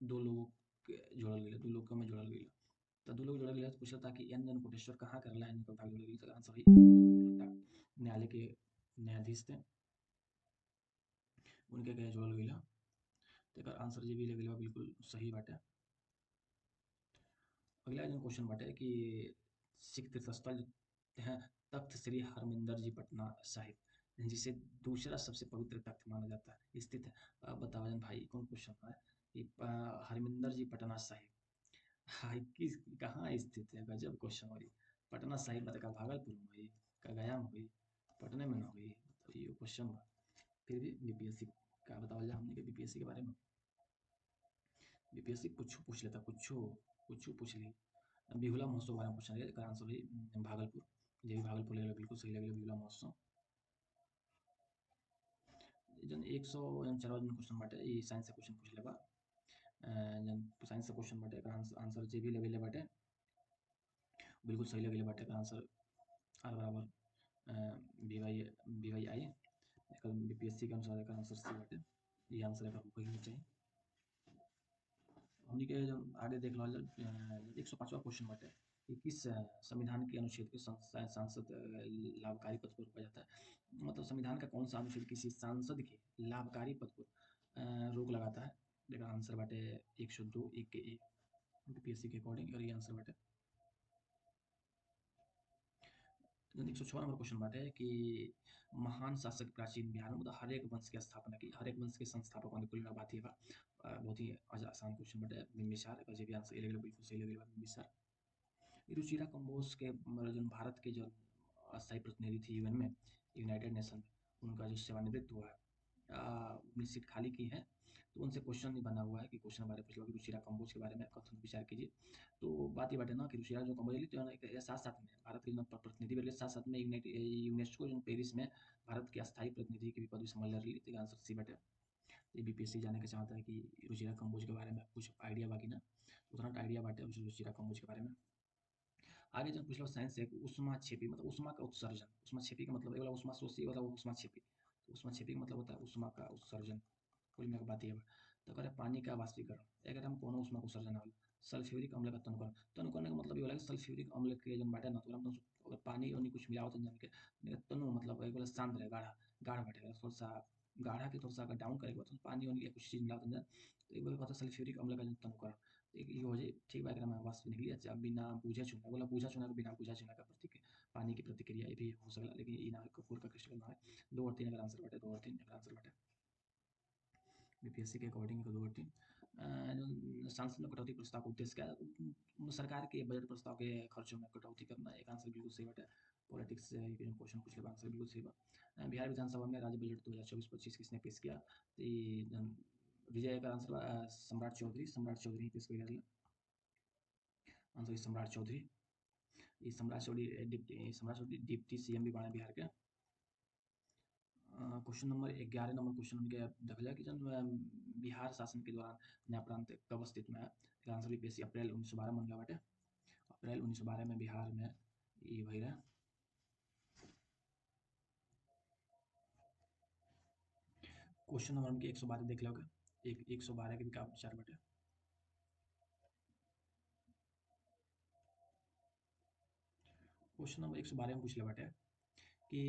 दो लोगों के जोड़ल गई दो लोग में जोड़ल गई तो दो लोग जोड़ल गई तो पूछल था कि एन जन कोटेश्वर कहाँ कर रहा है इनका भाग जोड़ल गई तो आंसर ही न्यायालय के न्यायाधीश थे उनके कहे जोड़ल गई तो आंसर जी भी लगे बिल्कुल सही बाटे। अगला जो क्वेश्चन बाटे कि सिख तीर्थस्थल हैं तख्त श्री हरमिंदर जी पटना साहिब जिसे दूसरा सबसे पवित्र तख्त माना जाता है स्थित है। बताओ भाई कौन क्वेश्चन है कि हरमिंदर जी पटना साहिब हाई किस कहाँ स्थित है गजब क्वेश्चन हो रही पटना साहिब बता भागलपुर में हुई का गया में हुई पटने में ना हुई तो ये क्वेश्चन फिर भी बीपीएससी का बताओ हमने के बीपीएससी के बारे में बीपीएससी कुछ पूछ लेता कुछ पूछ ली बिहुला महोत्सव बारे में पूछना है इसका आंसर है भागलपुर जे भी भागलपुर ले बिल्कुल सही लगे बिहुला महोत्सव जन 104 जन क्वेश्चन बाटे ये साइंस से क्वेश्चन पूछ लेबा जन साइंस से क्वेश्चन बाटे एकर आंसर जे भी लेवल बाटे बिल्कुल सही लगेले बाटे एकर आंसर आर बराबर बी वाई आई एकर बीपीएससी के अनुसार एकर आंसर सी बाटे ये आंसर एकर होना चाहिए। हमनी के जब आगे देख लो 105वां क्वेश्चन बाटे कि किस संविधान के अनुच्छेद के सांसद लाभकारी पद पर रोका जाता है मतलब संविधान का कौन सा अनुच्छेद किसी सांसद के लाभकारी पद पर रोक लगाता है देखा आंसर बाटे 102 1 के बीपीएससी के अकॉर्डिंग और ये आंसर बाटे। 106 नंबर क्वेश्चन बाटे कि महान शासक प्राचीन बिहार में मतलब हर एक वंश की स्थापना की हर एक वंश के संस्थापक वाले कुल बात है बहुत ही आसान क्वेश्चन बाटे बिम्बिसार और जे भी आंसर ले बिल्कुल सही लगे बिम्बिसार। रुचिरा कंबोज के जो भारत के जो अस्थायी प्रतिनिधि थी यूएन में यूनाइटेड नेशन उनका जो सेवानिवृत्त हुआ है अपनी सीट खाली की है तो उनसे क्वेश्चन नहीं बना हुआ है कि क्वेश्चन बारे पूछ लो कि रुचिरा कंबोज के बारे में कथन विचार कीजिए तो बात ये बात है ना कि रुचिरा जो कंबोज तो साथ साथ में भारत के प्रतिनिधि बदले साथ साथ में यूनेस्को जो पेरिस में भारत के अस्थायी प्रतिनिधि की भी पद संभाल रही थी आंसर सी बटे ये बीपीएससी जाने का चाहता है कि रुचिरा कंबोज के बारे में कुछ आइडिया बाकी ना उतना आइडिया बाटे रुचिरा कंबोज के बारे में। आगे जब पूछ लो साइंस से उष्मा छेपी मतलब उष्मा का उत्सर्जन उष्मा छेपी का मतलब वाला उष्मा शोषी वाला उष्मा छेपी तो उष्मा छेपी का मतलब होता है उष्मा का उत्सर्जन कुल में बात ये तो करे पानी का वाष्पीकरण अगर हम कोनो उष्मा का उत्सर्जन आल सल्फ्यूरिक अम्ल का तनकरण तनकरण का मतलब ये होला कि सल्फ्यूरिक अम्ल के जन बाटे ना तो हम अगर पानी और कुछ मिलावत जन के तनु मतलब एक वाला शांत रहे गाढ़ा गाढ़ा बाटे थोड़ा सा गाढ़ा के थोड़ा सा अगर डाउन करेगा तो पानी और कुछ चीज मिलावत जन तो एक बोला सल्फ्यूरिक अम्ल का तनकरण एक ये हो जाए ठीक बा एकरा वाष्प निकली अच्छा बिना बूझे चुना बोला बूझा चुना बिना बूझा चुना का पानी की प्रतिक्रिया ये भी हो सकला लेकिन ये ना कपूर का क्रिस्टल ना है 2 और 3 अगर आंसर बाटे 2 और 3 अगर आंसर बाटे बीपीएससी के अकॉर्डिंग 2 और 3 सांसद में कटौती प्रस्ताव का उद्देश्य क्या है सरकार के बजट प्रस्ताव के खर्चों में कटौती करना एक आंसर बिल्कुल सही बाटे पॉलिटिक्स से क्वेश्चन पूछ ले आंसर बिल्कुल सही बा बिहार विधानसभा में राज्य बजट 2024-25 किसने पेश किया तो ये विजय का आंसर सम्राट चौधरी पेश कर आंसर सम्राट चौधरी ये सम्राट चौधरी डिप्टी सीएम भी बना बिहार के। क्वेश्चन नंबर 11 नंबर क्वेश्चन उनके देख लिया कि जन बिहार शासन के दौरान नया प्रांत कब अस्तित्व में है आंसर भी पेश अप्रैल 1912 में बाटे अप्रैल 1912 में बिहार में ये भई रहा। क्वेश्चन नंबर उनके 112 देख लोगे 112 के भी काफी विचार बाटे क्वेश्चन नंबर 112 में पूछ ले बाटे कि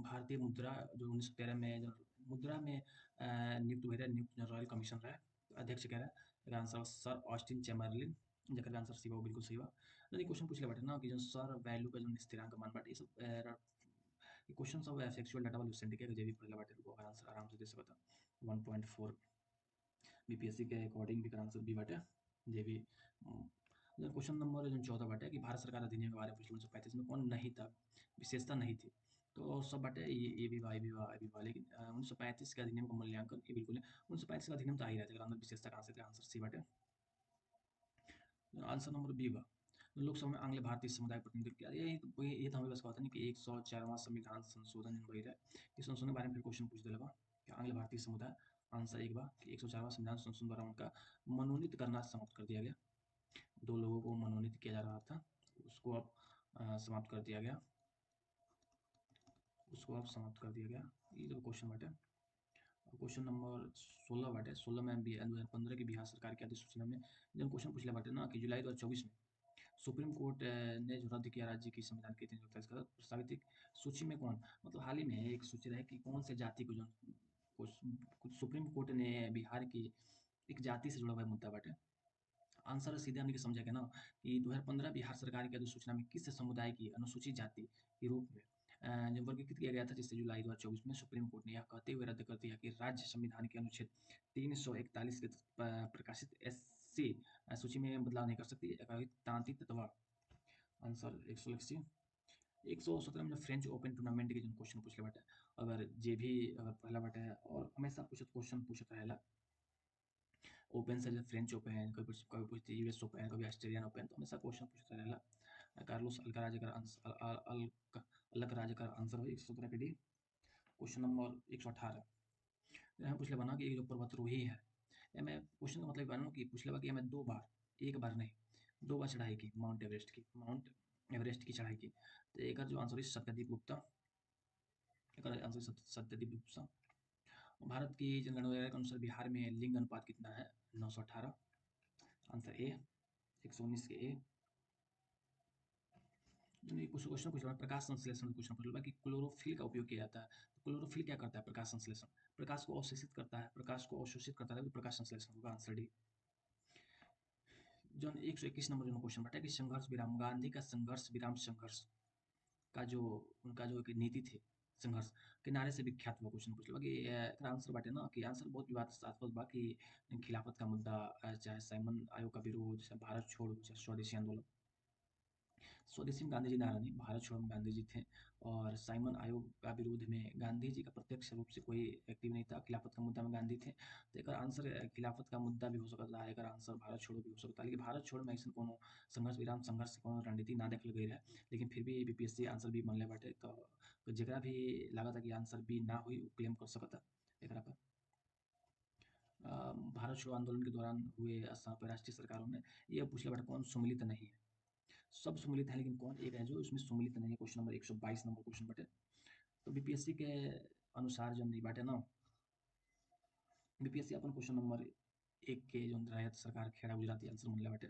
भारतीय मुद्रा जो 1913 में जो मुद्रा में नियुक्त हुए रहे नियुक्त रॉयल कमीशन रहे अध्यक्ष कह रहे आंसर सर ऑस्टिन चैम्बरलिन जकर आंसर सी बा बिल्कुल सही बा यदि क्वेश्चन पूछ ले बाटे ना कि जो सर वैल्यू का जो स्थिरांक मान बाटे ये सब क्वेश्चन सब सेक्सुअल डाटा वाला लुसेंट के जे भी पढ़ला बाटे वो आंसर आराम से दे सकता 1.4 बीपीएससी के अकॉर्डिंग भी आंसर बी बाटे जे भी क्वेश्चन नंबर जो 14 बाटे कि भारत सरकार अधिनियम के बारे में पूछल 1935 में कौन नहीं था विशेषता नहीं थी तो सब बाटे ये भी बा ये भी बा ये भी बा लेकिन 1935 के अधिनियम का मूल्यांकन ये बिल्कुल 1935 का अधिनियम तो आ ही रहता है अंदर विशेषता कहाँ से थे आंसर सी बाटे आंसर नंबर बी बा लोकसभा में आंग्ल भारतीय समुदाय प्रतिनिधित्व किया ये तो हमें बस कहता नहीं कि 104वां संविधान संशोधन वही है इस संशोधन के बारे में फिर क्वेश्चन पूछ दिला बा कि आंग्ल भारतीय समुदाय आंसर एक बार 104वां संविधान संशोधन द्वारा उनका मनोनीत करना समाप्त कर दिया गया। 2 लोगों को मनोनीत किया जा रहा था, उसको अब समाप्त कर दिया गया, उसको अब समाप्त कर दिया गया। ये जो क्वेश्चन बाटे, क्वेश्चन नंबर 16 बाटे, 16 में 2015 की बिहार सरकार की अधिसूचना में जब क्वेश्चन पूछले बाटे ना कि जुलाई 2024 में सुप्रीम कोर्ट ने जो रद्द किया राज्य की संविधान के 347 का प्रस्तावित सूची में कौन, मतलब हाल ही में एक सूची रहे कि कौन से जाति को जो कुछ सुप्रीम कोर्ट ने बिहार की एक जाति से जुड़ा हुआ मुद्दा बाटे। आंसर सीधे हमने समझा गया ना कि 2015 बिहार सरकार की अधिसूचना में किस समुदाय की अनुसूचित जाति के रूप में जो वर्गीकृत किया गया था, जिससे जुलाई 2024 में सुप्रीम कोर्ट ने यह कहते हुए रद्द कर दिया कि राज्य संविधान के अनुच्छेद 341 के प्रकाशित एससी सूची में बदलाव नहीं कर सकती तांत्रिक। आंसर 117 में जो फ्रेंच ओपन टूर्नामेंट के जो क्वेश्चन पूछले बाटे, अगर जे भी अगर पहला बाटे और हमेशा पूछत क्वेश्चन पूछत रहेला ओपन से, जैसे फ्रेंच ओपन, कभी पूछते यूएस ओपन, कभी ऑस्ट्रेलियन ओपन, तो हमेशा क्वेश्चन पूछता रहेला। कार्लोस अल्काराज का आंसर अल्काराज का आंसर हो 117 के डी। क्वेश्चन नंबर 118 यहाँ पूछले बना कि जो पर्वतरोही है, एमे क्वेश्चन का मतलब बना कि पूछले बा कि हमें 2 बार, एक बार नहीं 2 बार चढ़ाई की माउंट एवरेस्ट की चढ़ाई की, तो एक जो आंसर है सत्यदीप गुप्ता, एक आंसर सत्यदीप गुप्ता। भारत की जनगणना के अनुसार बिहार में लिंग अनुपात कितना है, 918। आंसर ए 119 के ए। कुछ क्वेश्चन पूछ रहा है प्रकाश संश्लेषण, क्वेश्चन पूछ रहा है कि क्लोरोफिल का उपयोग किया जाता है, तो क्लोरोफिल क्या करता है, प्रकाश संश्लेषण, प्रकाश को अवशोषित करता है, प्रकाश को अवशोषित करता है, तो प्रकाश संश्लेषण होगा आंसर डी। जो 121 नंबर जो क्वेश्चन बैठा कि संघर्ष विराम, गांधी का संघर्ष विराम संघर्ष का जो उनका जो एक नीति थी संघर्ष के नारे से विख्यात हुआ, क्वेश्चन पूछ लो कि आंसर बाटे ना कि आंसर बहुत विवादास्पद बा कि खिलाफत का मुद्दा, चाहे साइमन आयोग का विरोध, चाहे भारत छोड़ो, चाहे स्वदेशी आंदोलन। स्वदेशी में गांधी जी नारा नहीं, भारत छोड़ो में गांधी जी थे, और साइमन आयोग का विरोध में गांधी जी का प्रत्यक्ष रूप से कोई एक्टिव नहीं था, खिलाफत का मुद्दा में गांधी थे, तो एक आंसर खिलाफत का मुद्दा भी हो सकता है, एक आंसर भारत छोड़ो भी हो सकता है, लेकिन भारत छोड़ो में ऐसा कोनो संघर्ष विराम संघर्ष कोनो रणनीति ना देखल गई है, लेकिन फिर भी बीपीएससी आंसर भी मनले बाटे, तो जरा भी लगा था कि आंसर बी ना हुई क्लेम कर सकता एकरा पर। भारत छोड़ो आंदोलन के दौरान हुए असम पर राष्ट्रीय सरकारों में यह पूछले बाटे कौन सम्मिलित नहीं है, सब सम्मिलित है लेकिन कौन एक है जो इसमें सम्मिलित नहीं है, क्वेश्चन नंबर 122 नंबर क्वेश्चन बटे। तो बीपीएससी के अनुसार जो नहीं बाटे ना, बीपीएससी अपन क्वेश्चन नंबर 1 के जो रहे सरकार खेड़ा गुजराती आंसर मनले बाटे।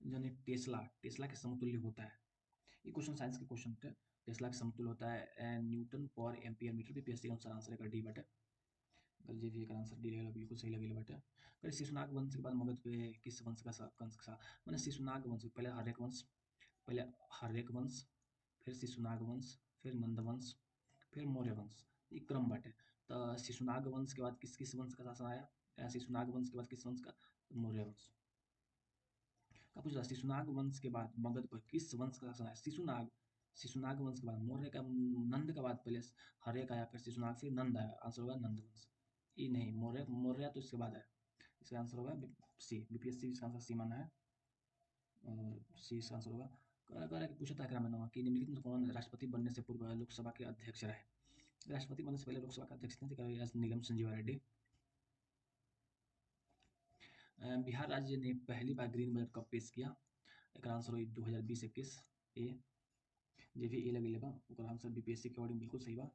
जो टेस्ला टेस्ला के समतुल्य होता है, ये क्वेश्चन साइंस के क्वेश्चन थे, टेस्ला के समतुल्य होता है न्यूटन पर एम्पियर मीटर, बीपीएससी के अनुसार आंसर डी बाटे। अगर जे भी एक आंसर डी रहेगा बिल्कुल सही लगेगा बाटे। अगर शिशुनाग वंश के बाद मगध पे किस वंश का मैंने शिशुनाग वंश, पहले हर्यक वंश, पहले हर्यक वंश, फिर शिशुनाग वंश, फिर नंद वंश, फिर मौर्य वंश, ये क्रम बाटे। तो शिशुनाग वंश के बाद किस किस वंश का शासन आया, शिशुनाग वंश के बाद किस वंश का, मौर्य वंश का पूछ रहा। शिशुनाग वंश के बाद मगध पर किस वंश का शासन आया, शिशुनाग, शिशुनाग वंश के बाद मौर्य का, नंद के बाद पहले हर्यक आया, फिर शिशुनाग, फिर नंद आया, आंसर होगा नंद वंश। ये नहीं मौर्य, मौर्य तो इसके बाद है, इसका आंसर होगा सी, बीपीएससी इसका आंसर सी माना है, और सी इसका आंसर होगा। पूछा था मैंने कि निम्नलिखित में कौन राष्ट्रपति बनने से पूर्व लोकसभा के अध्यक्ष रहे, राष्ट्रपति बनने से पहले लोकसभा का अध्यक्ष थे नीलम संजीवा रेड्डी। बिहार राज्य ने पहली बार ग्रीन बजट कब पेश किया, एक आंसर हो 2020-21 ए, जे भी ए लगे बा ओकर आंसर बीपीएससी के अकॉर्डिंग बिल्कुल सही बा।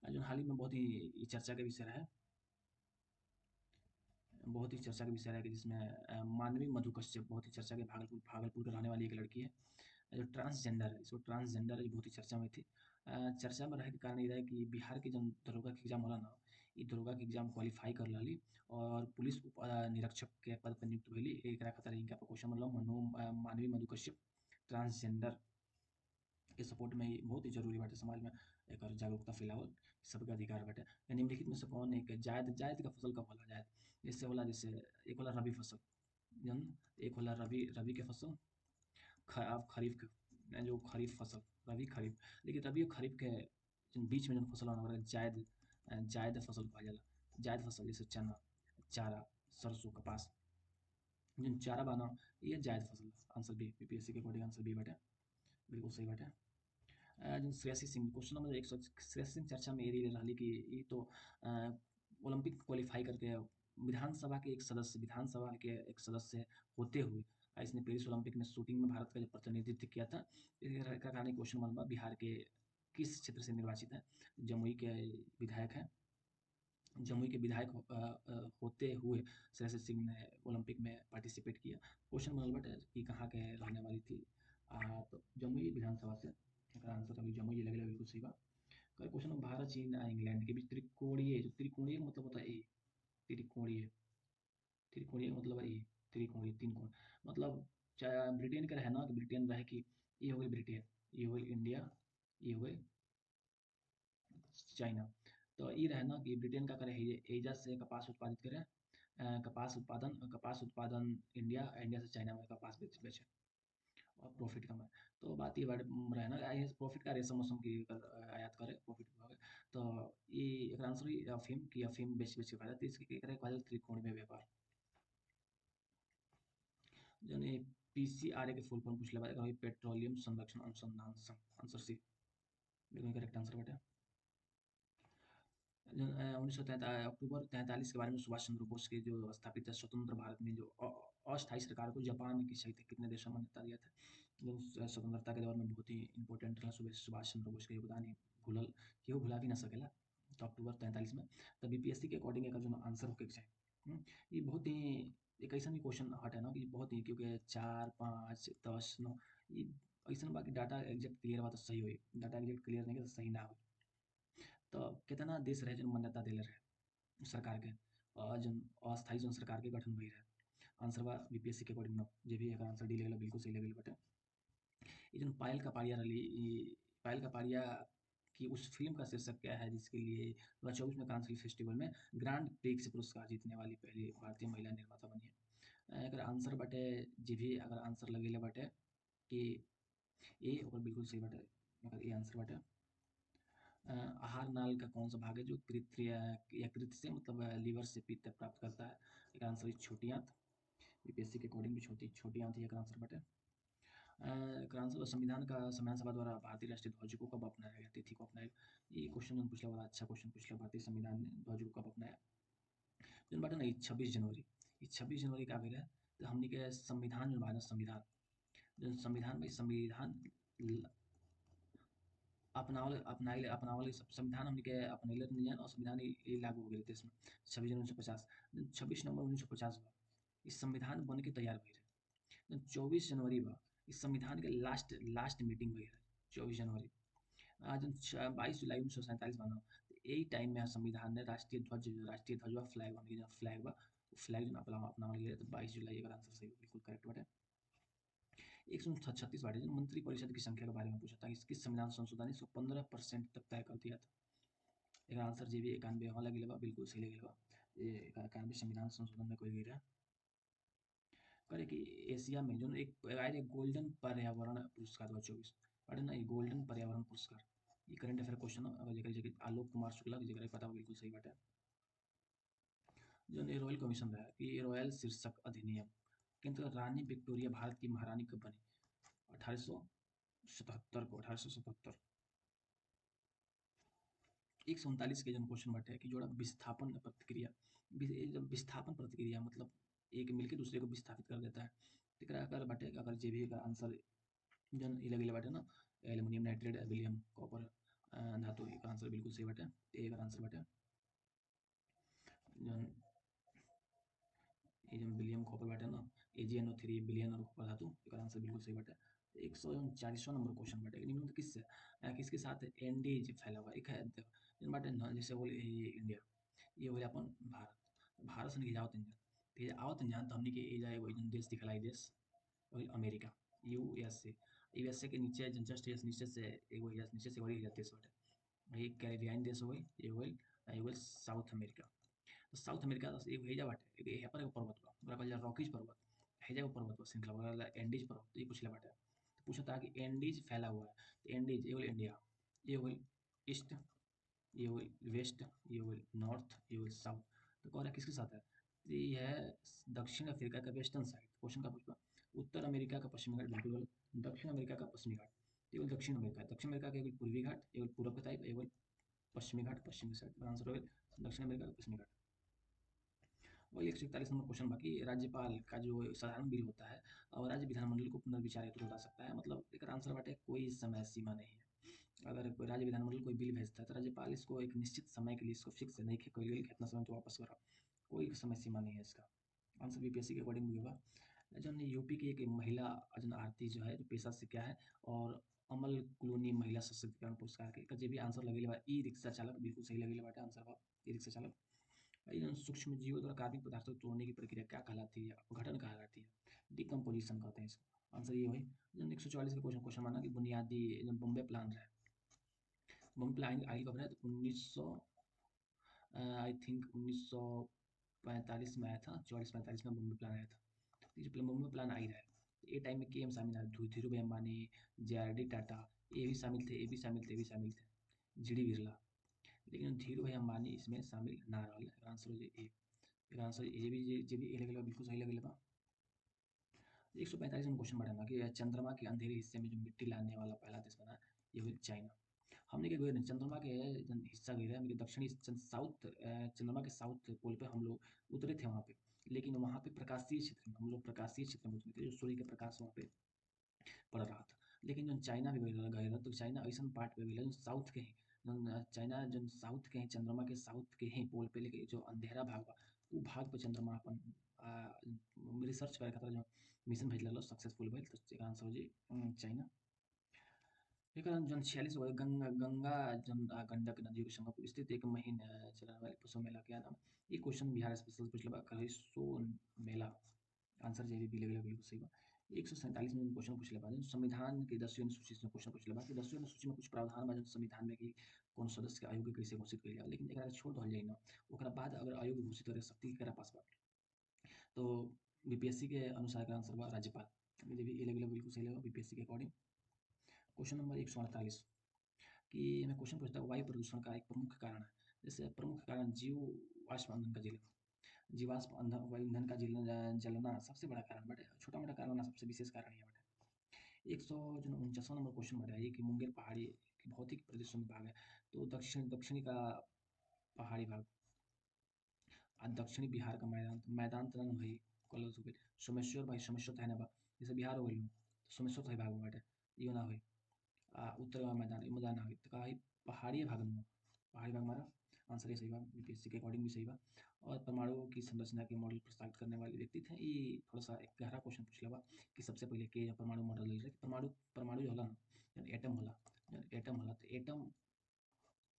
जो हाल ही में बहुत ही चर्चा का विषय है, बहुत ही चर्चा का विषय है कि जिसमें मानवी मधु कश्यप, बहुत ही चर्चा के भागलपुर के रहने वाली एक लड़की है, जो ट्रांसजेंडर है, इसको ट्रांसजेंडर बहुत ही चर्चा में थी। चर्चा में रहने के कारण ये है कि बिहार के जो दरोगा के एग्जाम होला ना, ये दरोगा के एग्जाम क्वालिफाई कर ली और पुलिस उप निरीक्षक के पद पर नियुक्त भइली, एक खातिर इनका क्वेश्चन मतलब मानवी मधु कश्यप ट्रांसजेंडर के सपोर्ट में ही बहुत ही जरूरी बाटे, समाज में एक जागरूकता फैलावल सबके अधिकार बाटे। निम्नलिखित में से कौन एक जायद, जायद का फसल कब होला, जायद जैसे होला, जैसे एक होला रबी फसल, जन एक होला रबी, रबी के फसल, खरीफ के जो खरीफ फसल, रबी खरीफ, लेकिन रबी और खरीफ के बीच में जो फसल होना वाला जायद, जायद फसल कहा जाला, जायद फसल जैसे चना, चारा, सरसों, कपास, जिन चारा बाना ये जायद फसल, आंसर बी, बीपीएससी के अकॉर्डिंग आंसर बी बाटे, बिल्कुल सही बाटे। जो श्रेयसी सिंह क्वेश्चन नंबर 100, श्रेयसी सिंह चर्चा में एरी रही कि ये तो ओलंपिक क्वालिफाई करके विधानसभा के एक सदस्य होते हुए इसने पेरिस ओलंपिक में शूटिंग में भारत का जो प्रतिनिधित्व किया था। इसका कारण क्वेश्चन बनवा बिहार के किस क्षेत्र से निर्वाचित है? जमुई के विधायक हैं। जमुई के विधायक होते हुए श्रेयसी सिंह ने ओलंपिक में पार्टिसिपेट किया। क्वेश्चन बनल बटे कि कहाँ के रहने वाली थी? तो जमुई विधानसभा से एकर आंसर अभी जमुई लगे बिल्कुल सही बा। कई क्वेश्चन में भारत चीन आ इंग्लैंड के बीच त्रिकोणीय, जो त्रिकोणीय का मतलब होता है ए, त्रिकोणीय, त्रिकोणीय का मतलब है ए, त्रिकोणीय तीन कोण मतलब चाहे ब्रिटेन का रहे ना, तो ब्रिटेन रहे कि ये हो गई ब्रिटेन, ये हो गई इंडिया, ये हो गई चाइना। तो ये रहे ना कि ब्रिटेन का करे एजा से कपास उत्पादित करे, कपास उत्पादन इंडिया, इंडिया से चाइना में कपास बेचे और प्रॉफिट कमाए। तो बात ये रहे ना प्रॉफिट का रेशम मौसम की आयात करे प्रॉफिट भागे। तो ये एक आंसर ही अफीम की, अफीम बेच के फायदा, तो इसके कहल जाला त्रिकोणीय व्यापार। जौन ये पीसीआरए के फुल फॉर्म पूछले बा, पेट्रोलियम संरक्षण अनुसंधान संघ, आंसर सी बिल्कुल करेक्ट आंसर बेटा। 1943 अक्टूबर 43 के बारे में सुभाष चंद्र बोस के जो स्थापित है स्वतंत्र भारत में जो अस्थायी सरकार को जापान की सहित कितने देशों में मान्यता दिया था? जो स्वतंत्रता के दौर में बहुत ही इंपॉर्टेंट रहा सुभाष चंद्र बोस का योगदान ही भूलल केहू भुला भी ना सकेला। तो अक्टूबर 43 में। तो बीपीएससी के अकॉर्डिंग एक जो आंसर होके चाहिए। ये बहुत ही एक ऐसा भी क्वेश्चन हट है ना कि बहुत ही, क्योंकि 4, 5, 10, 9 ये ऐसा बाकी डाटा एग्जैक्ट क्लियर बा तो सही हुई, डाटा एग्जैक्ट क्लियर नहीं तो सही ना हो। तो कितना देश रहे जो मान्यता दिले रहे सरकार के, जन अस्थायी जन सरकार के गठन भई रहे? आंसर बा बीपीएससी के अकॉर्डिंग नो, जे भी एकर आंसर डी लेवल बिल्कुल सही लेवल बटे। ये जन पायल कपाड़िया रही, पायल कपाड़िया की उस फिल्म का शीर्षक क्या है जिसके लिए 2024 में कान फिल्म फेस्टिवल में ग्रांड प्रिक्स पुरस्कार जीतने वाली पहली भारतीय महिला निर्माता बनी है? एकर आंसर बटे, जे भी अगर आंसर लगेले बटे कि ए ओकर बिल्कुल सही बटे, अगर ये आंसर बटे। आहार नाल का कौन सा भाग है जो कृत या कृत से मतलब लीवर से पित्त प्राप्त करता है? एक आंसर है छोटी आंत। बीपीएससी के अकॉर्डिंग भी छोटी आंत ही एक आंसर बटे। एक आंसर संविधान सभा द्वारा भारतीय राष्ट्रीय ध्वज को कब अपनाया गया, तिथि को अपनाया? ये क्वेश्चन पूछला बड़ा अच्छा क्वेश्चन पूछला, भारतीय संविधान ने ध्वज को कब अपनाया? जन बाटे ना 26 जनवरी, 26 जनवरी का भी रहे। तो हमने के संविधान जो भारत संविधान, जो संविधान में संविधान अपनावल संविधान हमने के अपनैले नहीं जान और संविधान ये लागू हो गए देश में 26 जनवरी 1950। 26 नवंबर 1950 बा इस संविधान बन के तैयार भई रहे। 24 जनवरी बा इस संविधान के लास्ट लास्ट मीटिंग भई रहे 24 जनवरी। आज 22 जुलाई 1947 बना, तो यही टाइम में संविधान ने राष्ट्रीय ध्वज बा फ्लैग बन गया, फ्लैग बा फ्लैग जो अपनावल गया। तो 22 जुलाई का आंसर सही बिल्कुल करेक्ट बाटे। 136 बाटे मंत्री परिषद की संख्या के बारे में पूछा था कि किस संविधान संशोधन ने इसको 15% तक तय कर दिया था? एक आंसर जी भी 91 वाला गिले बा बिल्कुल सही लगे बा। ये 91 संविधान संशोधन में कोई गिरा करे कि एशिया में जो एक आए गोल्डन पर्यावरण पुरस्कार 2024 पढ़े ना, ये गोल्डन पर्यावरण पुरस्कार ये करंट अफेयर क्वेश्चन अगर जेकर जगह आलोक कुमार शुक्ला की जगह पता बिल्कुल सही बाटे। जो ये रॉयल कमीशन रहा कि रॉयल शीर्षक अधिनियम किंतु रानी विक्टोरिया भारत की महारानी कब बनी? 1877 को, 1877। 139 के जन क्वेश्चन बाटे कि जोड़ा विस्थापन प्रतिक्रिया, जब विस्थापन प्रतिक्रिया मतलब एक मिलके दूसरे को विस्थापित कर देता है, तो एकरा अगर बाटे अगर जे भी एकर आंसर जन ई लगेले बाटे ना, एल्युमिनियम नाइट्रेट, बेरिलियम, कॉपर धातु, एकर आंसर बिल्कुल सही बाटे, एकर आंसर बाटे जन ये जन बेरिलियम कॉपर बाटे ना, AgNO3 बिलियन और कॉपर धातु, एकर आंसर बिल्कुल सही बाटे। 139वां नंबर क्वेश्चन बाटे कि निम्न किससे किसके साथ एनडीज फैला हुआ एक है जन बाटे ना, जैसे बोले ये इंडिया, ये बोले अपन भारत, भारत से निकल जाओ तीन आओ तीन जान, तो हमने के ए जाए वही देश दिखलाई देश वही अमेरिका, यूएसए, यूएसए के नीचे जस्ट नीचे से एगो नीचे से वही देश बाटे, एक कैरेबियान देश हो गई, ये हो गई साउथ अमेरिका। तो साउथ अमेरिका एगो हेजा बाटे, एगो यहाँ पर एगो पर्वत बा ओकरा कहल जाला रॉकीज पर्वत, हेजा एगो पर्वत बा श्रृंखला ओकरा कहल जाला एंडीज पर्वत। तो ये पूछले बाटे, तो पूछा था कि एंडीज फैला हुआ है, तो एंडीज ये होल इंडिया, ये होल ईस्ट, ये होल वेस्ट, ये होल नॉर्थ, ये होल साउथ। तो कह रहा है किसके साथ है? तो ये है दक्षिण अफ्रीका का वेस्टर्न साइड। क्वेश्चन का पूछा उत्तर अमेरिका का पश्चिमी घाट बिल्कुल गलत, दक्षिण अमेरिका का पश्चिमी घाट। एगो दक्षिण अमेरिका, दक्षिण अमेरिका के एगो पूर्वी घाट, एगो पूरब के टाइप, एगो पश्चिमी घाट, पश्चिमी साइड। आंसर हो गया दक्षिण अमेरिका का पश्चिमी घाट। वही 141 नंबर क्वेश्चन बाकी, राज्यपाल का जो साधारण बिल होता है और राज्य विधानमंडल को पुनर्विचार हेतु बता सकता है, मतलब एक आंसर बाटे कोई समय सीमा नहीं है। अगर कोई राज्य विधानमंडल कोई बिल भेजता है तो राज्यपाल इसको एक निश्चित समय के लिए इसको फिक्स नहीं है कोई कितना समय तो वापस करा, कोई समय सीमा नहीं है इसका। आंसर बीपीएससी के अकॉर्डिंग भी होगा। जो यूपी की एक महिला जन आरती जो है जो पेशा से क्या है, और अमल क्लूनी महिला सशक्तिकरण पुरस्कार के जे भी आंसर लगेले बा ई रिक्शा चालक, बिल्कुल सही लगेले बाटे आंसर बा ई रिक्शा चालक। इन सूक्ष्म जीवों द्वारा कार्बनिक पदार्थों को तोड़ने की प्रक्रिया क्या कहलाती है, अपघटन कहलाती है, डिकम्पोजिशन कहते हैं इसको। आंसर ये वही जो 144 का क्वेश्चन क्वेश्चन माना कि बुनियादी जो बॉम्बे प्लान है, बॉम्बे प्लान आई कब है तो 1900 आई थिंक 1945 में आया था, 44-45 में बॉम्बे प्लान आया था। तो ये जो बॉम्बे प्लान आई रहा है ये टाइम में के एम शामिल है, धीरू भाई अंबानी, जे टाटा, ये भी शामिल थे, ये भी शामिल थे, ये भी शामिल थे, जी डी बिरला। लेकिन धीरू भाई अंबानी इसमें शामिल ना रहा। आंसर हो जाए ए। आंसर ये भी ए लगेगा, बिल्कुल सही लगेगा। 145 में क्वेश्चन बढ़ा कि चंद्रमा के अंधेरे हिस्से में जो मिट्टी लाने वाला पहला देश बना, ये हुई चाइना। हमने क्या गए चंद्रमा के हिस्सा गए हमने दक्षिणी साउथ चंद्रमा के साउथ पोल पे हम लोग उतरे थे वहाँ पे, लेकिन वहाँ पे प्रकाशीय क्षेत्र में हम लोग प्रकाशीय क्षेत्र में उतरे थे, जो सूर्य का प्रकाश वहाँ पे पड़ रहा था। लेकिन जो चाइना भी गए रहा तो चाइना ऐसा पार्ट पे गए जो साउथ के हैं, चाइना जो साउथ के हैं, चंद्रमा के साउथ के हैं पोल पे, लेकिन जो अंधेरा भाग बा वो भाग पे चंद्रमा अपन रिसर्च करे खातिर जो मिशन भेजल सक्सेसफुल भइल, तो एकर आंसर हो जी चाइना। एकर जौन 46 गो गंगा जौन गंडक नदी के संगम स्थित एक महीने चलने वाले पुष्प मेला क्या नाम है? ये क्वेश्चन बिहार स्पेशल पूछले बा, कलिसो मेला। आंसर जे भी लगेगा बिल्कुल सही बा। 147 में क्वेश्चन पूछले बा संविधान के 10वीं अनुसूची से क्वेश्चन पूछले बा कि 10वीं अनुसूची में कुछ प्रावधान बा जो संविधान में कि कौन सदस्य के आयु के कैसे घोषित कइल जाला, लेकिन एकरा छोड़ दहल जाई ना, ओकरा बाद अगर आयु घोषित करे शक्ति केकरा पास बा, तो बीपीएससी के अनुसार का आंसर बा राज्यपाल। जे भी ए लगेगा बिल्कुल सही लगेगा बीपीएससी के अकॉर्डिंग। क्वेश्चन नंबर 148 कि मैं क्वेश्चन पूछता हूँ वायु प्रदूषण का एक प्रमुख कारण है, जैसे प्रमुख कारण जीव वाष्प ईंधन का जलन, जीवाश्म ईंधन का जलना सबसे बड़ा कारण बटे, छोटा मोटा कारण ना सबसे विशेष कारण ही बटे। 149 नंबर क्वेश्चन बताइए कि मुंगेर पहाड़ी के भौतिक प्रदेशों में भाग है, तो दक्षिणी का पहाड़ी भाग, दक्षिणी बिहार का मैदान, मैदान तो भाई कॉलेज हो गई, सोमेश्वर भाई सोमेश्वर तो है ना बा, जैसे बिहार हो गई तो सोमेश्वर तो है भाग में बाटे, यो ना हुई उत्तर का मैदान मैदान ना हुई तो कहा पहाड़ी भाग में, पहाड़ी भाग हमारा आंसर ये सही बा, बीपीएससी के अकॉर्डिंग भी सही बा। और परमाणु की संरचना के मॉडल प्रस्तावित करने वाले व्यक्ति थे, ये थोड़ा सा एक गहरा क्वेश्चन पूछला बा कि सबसे पहले के परमाणु मॉडल रहे, परमाणु परमाणु जो होला ना एटम होला, एटम होला तो एटम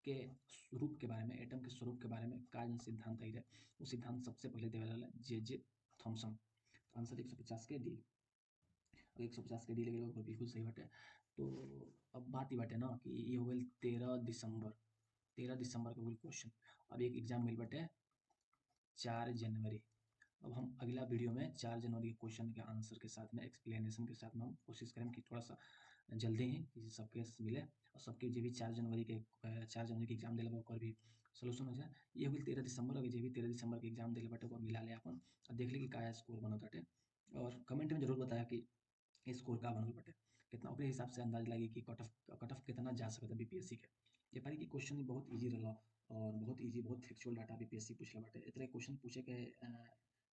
के स्वरूप के बारे में, एटम के स्वरूप के बारे में का जन सिद्धांत आई रहे, वो सिद्धांत सबसे पहले देवल वाला जे थॉमसन। तो आंसर 150 के डी, 150 के डी लगे बिल्कुल सही बाटे। तो अब बात ही बाटे ना कि ये हो गई 13 दिसंबर, 13 दिसंबर का क्वेश्चन। अब एक एग्जाम मिल बाटे 4 जनवरी। अब हम अगला वीडियो में 4 जनवरी के क्वेश्चन के आंसर के साथ में एक्सप्लेनेशन के साथ में हम कोशिश करें कि थोड़ा सा जल्दी ही कि सबके मिले और सबके जो भी 4 जनवरी के 4 जनवरी के एग्जाम दिले ओकर भी सोल्यूशन हो जाए। ये हो गई 13 दिसंबर, अभी जो भी 13 दिसंबर के एग्जाम दिले बाटे ओकर मिला ले अपन और देख ले कि का स्कोर बनत बाटे, और कमेंट में जरूर बताया कि स्कोर का बनल बाटे कितना, ओकरे हिसाब से अंदाज लगी कि कट ऑफ कितना जा सकता बीपीएससी के। ये पारी की क्वेश्चन बहुत इजी रहा और बहुत इजी बहुत फैक्चुअल डाटा बीपीएससी पूछले बाटे, इतने क्वेश्चन पूछे के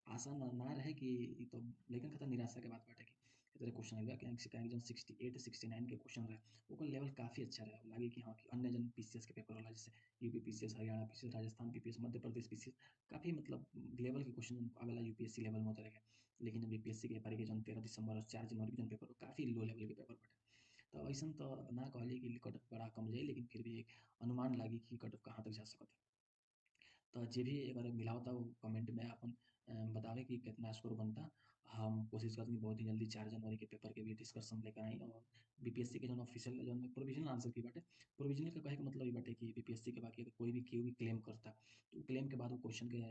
आशा ना रहे कि ई तो, लेकिन कतई निराशा के बात बाटे कि इतने क्वेश्चन आइल बा कि जन 68 69 के क्वेश्चन रहे ओकर लेवल काफ़ी अच्छा रहे, लागे कि हाँ कि अन्य जन पीसीएस के पेपर होला जैसे UP PCS, Haryana PCS, Rajasthan PCS, Madhya Pradesh PCS, काफ़ी मतलब लेवल के क्वेश्चन आवेला यूपीएससी लेवल में उतरेगा, लेकिन बीपीएससी के पारी के जन 13 दिसंबर और 4 जनवरी के जन पेपर काफ़ी लो लेवल के पेपर बाटे। तो ऐसा तो ना कहली कि कट ऑफ बड़ा कम जाई, लेकिन फिर भी एक अनुमान लागी कि कट ऑफ कहाँ तक जा सकता है। तो जे भी अगर मिलावता वो कमेंट में अपन बतावे कि कितना स्कोर बनता, हम कोशिश करते हैं बहुत ही जल्दी 4 जनवरी के पेपर के भी डिस्कशन लेकर आई, और बीपीएससी के जो ऑफिशियल जो प्रोविजनल आंसर की बाटे, प्रोविजनल का कहे के मतलब ये बाटे कि बीपीएससी के बाकी अगर कोई भी केहू भी क्लेम करता तो क्लेम के बाद वो क्वेश्चन के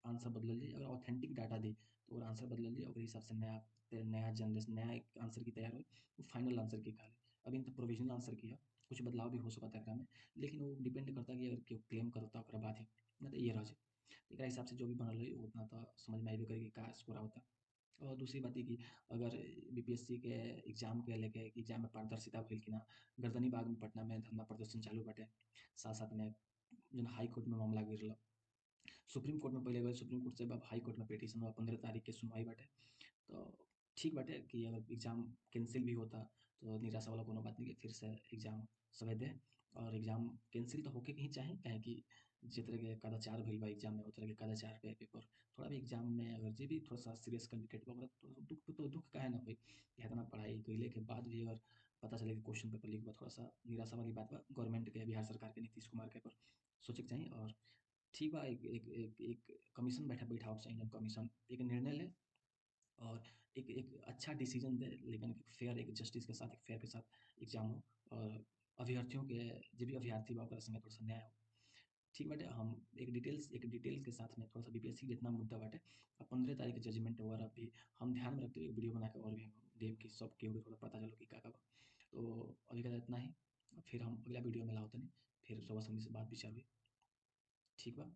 आंसर बदल जाए, अगर ऑथेंटिक डाटा दी तो आंसर बदल जाए, और हिसाब से नया नया जनरेशन नया एक आंसर की तैयार हो, वो फाइनल आंसर की खाली अभी तो प्रोविजनल आंसर की है, कुछ बदलाव भी हो सकता है एकरा में, लेकिन वो डिपेंड करता कि अगर केहू क्लेम करता ओकरा बाद ही ना तो ये रह जाए। तो एकरा हिसाब से जो भी बनल रही उतना तो समझ में आइबे करी कि का स्कोर होता। और दूसरी बात ये कि अगर बीपीएससी के एग्जाम के लेके एग्जाम में पारदर्शिता भइल कि ना, गर्दनी बाग में पटना में धरना प्रदर्शन चालू बाटे। साथ साथ में जौन हाई कोर्ट में मामला गिरल, सुप्रीम कोर्ट में पहिले गए, सुप्रीम कोर्ट से अब हाई कोर्ट में पिटीशन बा, 15 तारीख के सुनवाई बाटे। तो ठीक बाटे कि अगर एग्जाम कैंसिल भी होता तो निराशा वाला कोनो बात नहीं, कि फिर से एग्जाम सभे दे। और एग्जाम कैंसिल तो होके के ही चाही, काहे कि जे तरह के कदाचार भइल बा एग्जाम में, ओ तरह के कदाचार पे पेपर थोड़ा भी एग्जाम में अगर जे भी थोड़ा सा सीरियस कैंडिडेट बा ओकरा तो दुख काहे ना होई कि इतना पढ़ाई कइले के बाद भी अगर पता चले कि क्वेश्चन पेपर लीक बा, थोड़ा सा निराशा वाली बात बा। गवर्नमेंट के, बिहार सरकार के, नीतीश कुमार के पर सोचे के चाही। और ठीक बा, एक कमीशन बैठावक चाही, जौन कमीशन एक निर्णय ले और एक एक अच्छा डिसीजन दे, लेकिन एक फेयर, एक जस्टिस के साथ, एक फेयर के साथ एग्जाम हो। और अभ्यर्थियों के, जो भी अभ्यर्थी बा ओकरा संगे थोड़ा सा न्याय हो। ठीक बाटे। हम एक डिटेल्स के साथ में थोड़ा सा बीपीएससी जितना मुद्दा बाटे, 15 तारीख के जजमेंट वगैरह भी हम ध्यान में रखते हुए वीडियो बना के और भी हम देव कि सब केहू के थोड़ा पता चलो कि का बा। तो अभी का इतना ही। फिर हम अगला वीडियो में लाओ तनी, फिर रउआ संगे से बात विचार हुई। ठीक बा।